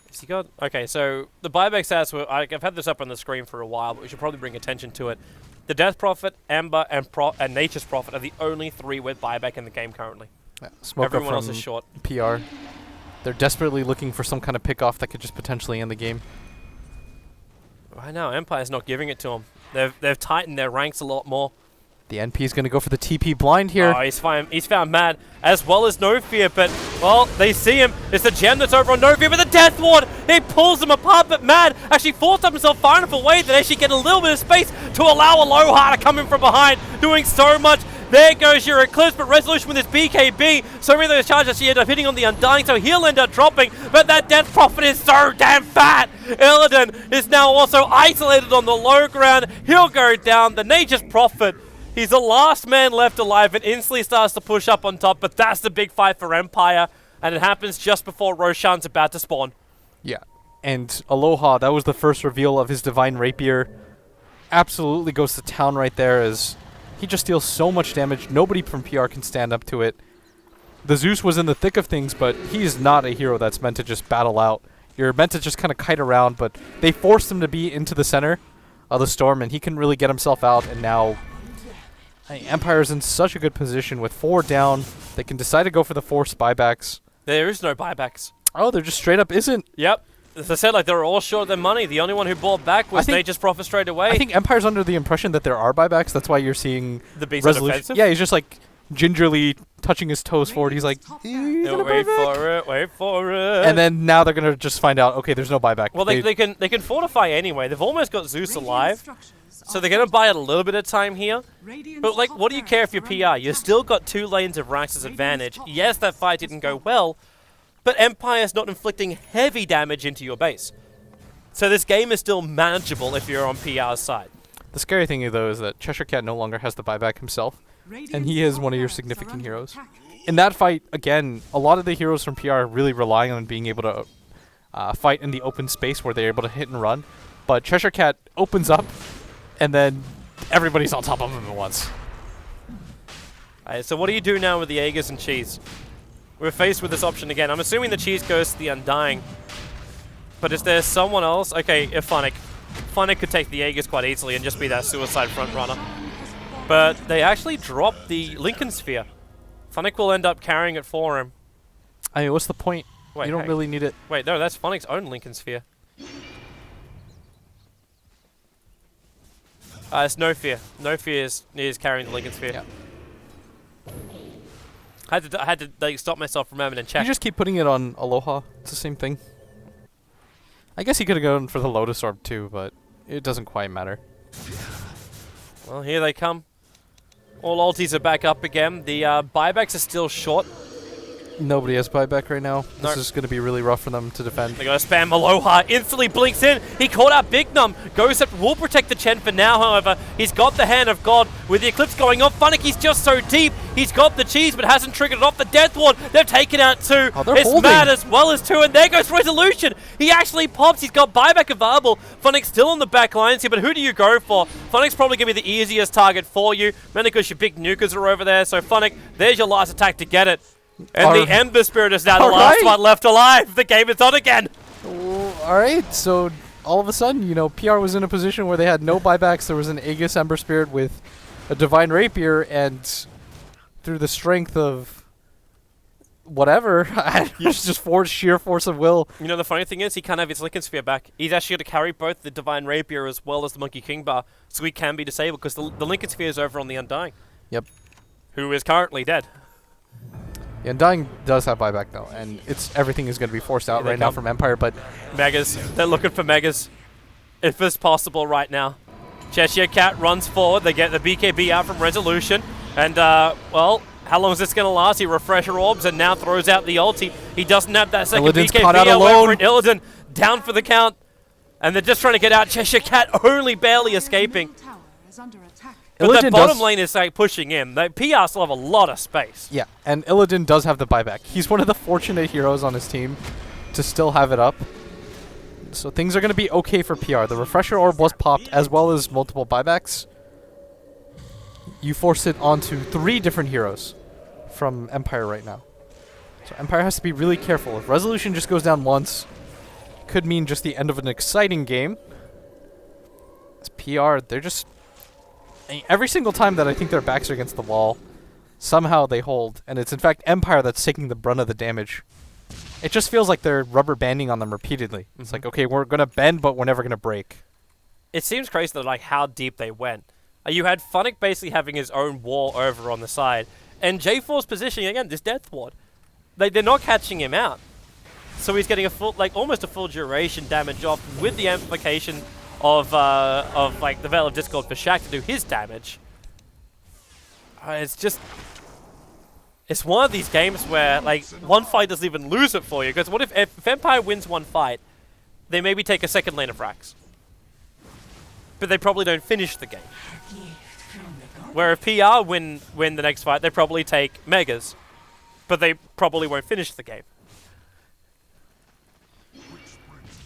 Has he got... Okay, so the buyback stats were... I've had this up on the screen for a while, but we should probably bring attention to it. The Death Prophet, Ember, and Nature's Prophet are the only 3 with buyback in the game currently. Yeah, Everyone else is short. PR. They're desperately looking for some kind of pick-off that could just potentially end the game. Right now, Empire's not giving it to them. They've tightened their ranks a lot more. The NP is going to go for the TP blind here. Oh, he's found Mad, as well as No Fear, but, well, they see him. It's the gem that's over on No Fear, but the Death Ward, he pulls them apart, but Mad actually forced up himself far enough away that actually get a little bit of space to allow Aloha to come in from behind, doing so much. There goes your Eclipse, but Resolution with his BKB. So many of those charges she ended up hitting on the Undying, so he'll end up dropping. But that Death Prophet is so damn fat. Illidan is now also isolated on the low ground. He'll go down. The Nature's Prophet, he's the last man left alive and instantly starts to push up on top. But that's the big fight for Empire. And it happens just before Roshan's about to spawn. Yeah. And Aloha, that was the first reveal of his Divine Rapier. Absolutely goes to town right there as... he just deals so much damage. Nobody from PR can stand up to it. The Zeus was in the thick of things, but he's not a hero that's meant to just battle out. You're meant to just kind of kite around, but they forced him to be into the center of the storm, and he can really get himself out, and now Empire's in such a good position with 4 down. They can decide to go for the forced buybacks. There is no buybacks. Oh, they're just straight up isn't. Yep. As I said, like, they're all short of their money. The only one who bought back was Nature's Prophet straight away. I think Empire's under the impression that there are buybacks. That's why you're seeing the beast Resolution. Yeah, he's just like gingerly touching his toes forward. He's like, wait for it. And then now they're gonna just find out, okay, there's no buyback. Well, they can fortify anyway. They've almost got Zeus alive, so they're gonna buy a little bit of time here. But like, what do you care if you're PR? You still got 2 lanes of Rax's advantage. Yes, that fight didn't go well, but Empire's not inflicting heavy damage into your base. So this game is still manageable if you're on PR's side. The scary thing, though, is that Cheshire Cat no longer has the buyback himself, and he is one of your significant heroes. In that fight, again, a lot of the heroes from PR are really relying on being able to fight in the open space where they're able to hit and run. But Cheshire Cat opens up, and then everybody's on top of him at once. Alright, so what do you do now with the Aegis and Cheese? We're faced with this option again. I'm assuming the Cheese goes to the Undying. But is there someone else? Okay, if Funnick. Funnick could take the Aegis quite easily and just be that suicide front runner. But they actually dropped the Lincoln Sphere. Funnick will end up carrying it for him. I mean, what's the point? Wait, you don't really need it. Wait, no, that's Funnick's own Lincoln Sphere. It's No Fear. No Fear is carrying the Lincoln Sphere. Yeah. I had to like, stop myself from having to check. You just keep putting it on Aloha. It's the same thing. I guess he could have gone for the Lotus Orb too, but it doesn't quite matter. Well, here they come. All ultis are back up again. The buybacks are still short. Nobody has buyback right now. This is going to be really rough for them to defend. They're going to spam Aloha. Instantly blinks in. He caught out Big Num. Goes up. Will protect the Chen for now, however. He's got the Hand of God. With the Eclipse going off, Funnick, he's just so deep. He's got the Cheese, but hasn't triggered it off. The Death Ward. They've taken out 2. Oh, it's holding. Mad as well as 2. And there goes Resolution. He actually pops. He's got buyback available. Funnick's still on the back lines here, but who do you go for? Funnick's probably going to be the easiest target for you. Mainly because your big nukers are over there. So Funnick, there's your last attack to get it. And the Ember Spirit is now the last one left alive. The game is on again. Alright, so all of a sudden, you know, PR was in a position where they had no buybacks. There was an Aegis Ember Spirit with a Divine Rapier, and through the strength of whatever, just sheer force of will. You know, the funny thing is, he can't have his Lincoln Sphere back. He's actually going to carry both the Divine Rapier as well as the Monkey King Bar, so he can be disabled, because the Lincoln Sphere is over on the Undying. Yep. Who is currently dead. Yeah, Undying does have buyback though, and everything is going to be forced out right now from Empire, but Megas. They're looking for Megas. If it's possible right now. Cheshire Cat runs forward. They get the BKB out from Resolution. And, well, how long is this going to last? He refresher orbs and now throws out the ulti. He doesn't have that second Illidan's BKB caught out alone. Illidan down for the count. And they're just trying to get out. Cheshire Cat only barely escaping. But the bottom lane is like pushing in. The PR still have a lot of space. Yeah, and Illidan does have the buyback. He's one of the fortunate heroes on his team to still have it up. So things are going to be okay for PR. The refresher orb was popped as well as multiple buybacks. You force it onto 3 different heroes from Empire right now. So Empire has to be really careful. If Resolution just goes down once, could mean just the end of an exciting game. It's PR, they're just... every single time that I think their backs are against the wall, somehow they hold. And it's in fact Empire that's taking the brunt of the damage. It just feels like they're rubber banding on them repeatedly. It's like, okay, we're going to bend, but we're never going to break. It seems crazy though, like how deep they went. You had Funnick basically having his own wall over on the side. And J4's positioning, again, this Death Ward. They're not catching him out. So he's getting a full, like almost a full duration damage off with the amplification of like the Veil of Discord for Shaq to do his damage. It's just, it's one of these games where like one fight doesn't even lose it for you. Because what if Empire wins one fight, they maybe take a second lane of Rax, but they probably don't finish the game. Where if PR win the next fight, they probably take Megas, but they probably won't finish the game.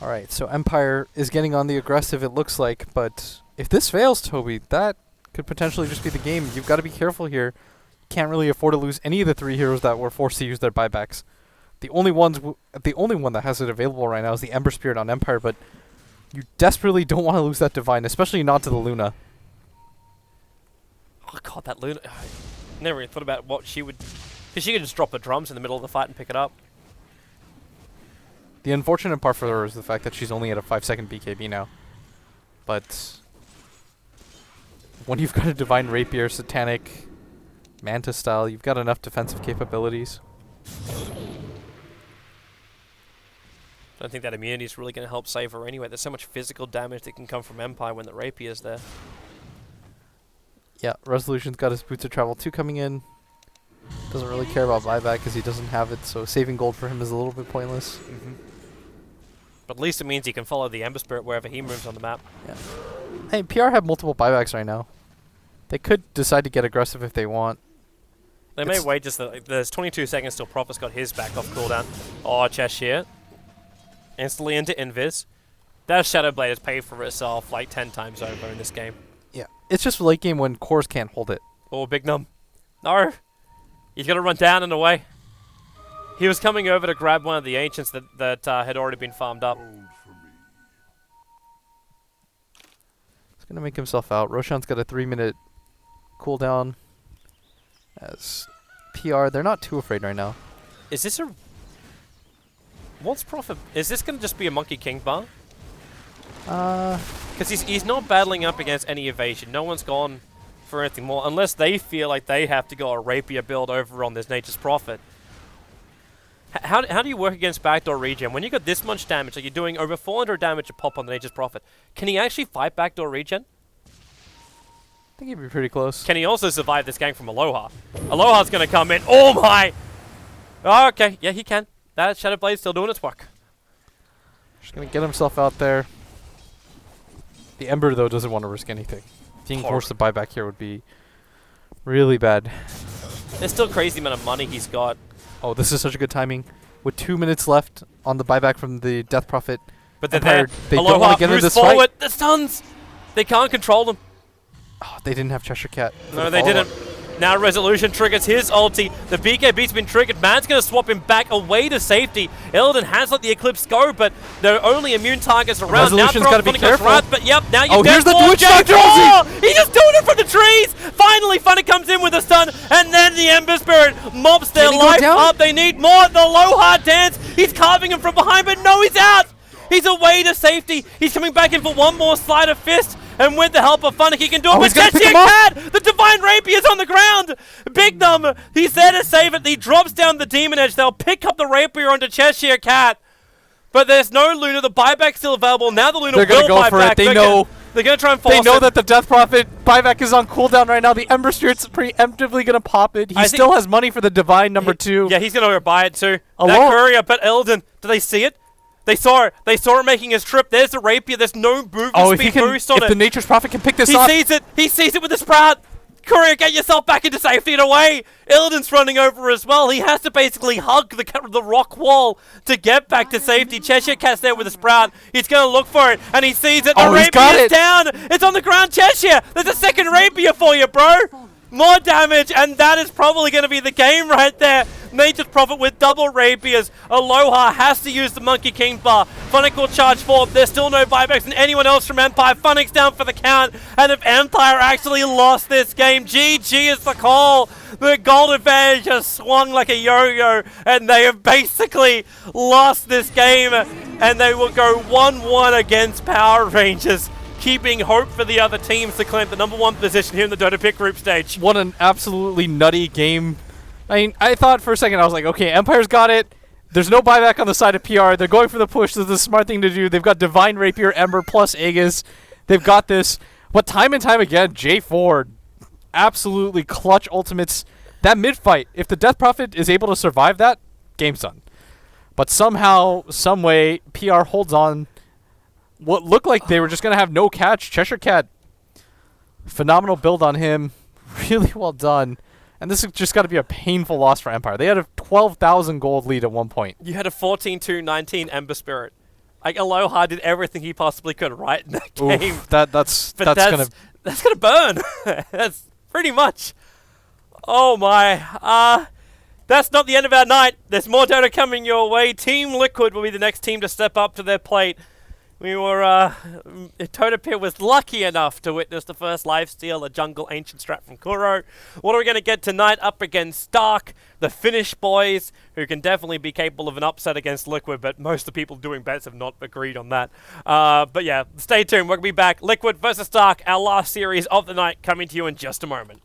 Alright, so Empire is getting on the aggressive, it looks like, but if this fails, Toby, that could potentially just be the game. You've got to be careful here. Can't really afford to lose any of the 3 heroes that were forced to use their buybacks. The only one that has it available right now is the Ember Spirit on Empire, but you desperately don't want to lose that Divine, especially not to the Luna. Oh god, that Luna. I never even thought about what she would. Because she could just drop the drums in the middle of the fight and pick it up. The unfortunate part for her is the fact that she's only at a 5-second BKB now. But when you've got a Divine Rapier, Satanic, Manta style, you've got enough defensive capabilities. I don't think that immunity is really going to help save her anyway. There's so much physical damage that can come from Empire when the Rapier's there. Yeah, Resolution's got his Boots of Travel 2 coming in. Doesn't really care about buyback because he doesn't have it, so saving gold for him is a little bit pointless. But at least it means he can follow the Ember Spirit wherever he moves on the map. Yeah. Hey, PR have multiple buybacks right now. They could decide to get aggressive if they want. They may wait just that. There's 22 seconds till Prophet's got his back off cooldown. Oh, Cheshire. Instantly into Invis. That Shadow Blade has paid for itself like 10 times over in this game. Yeah. It's just late game when cores can't hold it. Oh, Big Num. No. He's going to run down and away. He was coming over to grab one of the Ancients that had already been farmed up. He's going to make himself out. Roshan's got a 3-minute cooldown. As PR, they're not too afraid right now. Is this a... What's Prophet? Is this going to just be a Monkey King bar? Because he's not battling up against any evasion. No one's gone for anything more. Unless they feel like they have to go a Rapier build over on this Nature's Prophet. How do you work against backdoor regen? When you got this much damage, like you're doing over 400 damage a pop on the Nature's Prophet, can he actually fight backdoor regen? I think he'd be pretty close. Can he also survive this gank from Aloha? Aloha's going to come in. Oh my! Oh, okay. Yeah, he can. That Shadow Blade's still doing its work. Just going to get himself out there. The Ember, though, doesn't want to risk anything. Being forced to buy back here would be really bad. There's still crazy amount of money he's got. Oh, this is such a good timing. With 2 minutes left on the buyback from the Death Prophet. But they're Empire, there. they Aloha don't want to get into moves this forward. fight. The stuns! They can't control them. Oh, they didn't have Cheshire Cat. No, they didn't. Now Resolution triggers his ulti. The BKB's been triggered. Man's going to swap him back away to safety. Illidan has let the Eclipse go, but there are only immune targets around. Resolution's got to be careful. But yep, now you're here's the Twitch Doctor! He's just doing it from the trees! Finally, Funny comes in with a stun, and then the Ember Spirit mops their life up. They need more. The low hard dance. He's carving him from behind, but no, he's out! He's away to safety. He's coming back in for one more slide of fist. And with the help of Funnick, he can do it. But Cheshire Cat! The Divine Rapier's on the ground! Big Num, he's there to save it. He drops down the Demon Edge. They'll pick up the Rapier onto Cheshire Cat. But there's no Luna. The buyback's still available. Now the Luna will go for it. They know. They're going to try and force it. They know that the Death Prophet buyback is on cooldown right now. The Ember Spirit's preemptively going to pop it. He still has money for the Divine number 2. Yeah, he's going to go buy it too. Alone. That courier, but Illidan, do they see it? They saw it. They saw it making his trip. There's the Rapier. There's no movement speed boost on it. If the Nature's Prophet can pick this up. He sees it. He sees it with the Sprout. Courier, get yourself back into safety and away. Illidan's running over as well. He has to basically hug the rock wall to get back to safety. Cheshire Cat's there with the Sprout. He's going to look for it, and he sees it. The Rapier's down. It's on the ground. Cheshire, there's a second Rapier for you, bro. More damage, and that is probably going to be the game right there. Nature's Prophet with double Rapiers. Aloha has to use the Monkey King bar. Funnick will charge forward. There's still no buybacks and anyone else from Empire. Funnick's down for the count. And if Empire actually lost this game, GG is the call. The gold advantage has swung like a yo-yo, and they have basically lost this game. And they will go 1-1 against Power Rangers, keeping hope for the other teams to claim the #1 position here in the DotaPit group stage. What an absolutely nutty game. I mean, I thought for a second, I was like, okay, Empire's got it. There's no buyback on the side of PR. They're going for the push. This is the smart thing to do. They've got Divine Rapier, Ember, plus Aegis. They've got this. But time and time again, J4, absolutely clutch ultimates. That mid-fight, if the Death Prophet is able to survive that, game's done. But somehow, some way, PR holds on. What looked like they were just going to have no catch. Cheshire Cat, phenomenal build on him. Really well done. And this has just got to be a painful loss for Empire. They had a 12,000 gold lead at one point. You had a 14-2-19 Ember Spirit. Like, Aloha did everything he possibly could right in that game. Oof, that's gonna burn. That's pretty much. Oh my. That's not the end of our night. There's more Dota coming your way. Team Liquid will be the next team to step up to their plate. We were, DotaPit was lucky enough to witness the first lifesteal, a jungle ancient strat from Kuro. What are we going to get tonight? Up against Stark, the Finnish boys, who can definitely be capable of an upset against Liquid, but most of the people doing bets have not agreed on that. But yeah, stay tuned. We're going to be back. Liquid versus Stark, our last series of the night, coming to you in just a moment.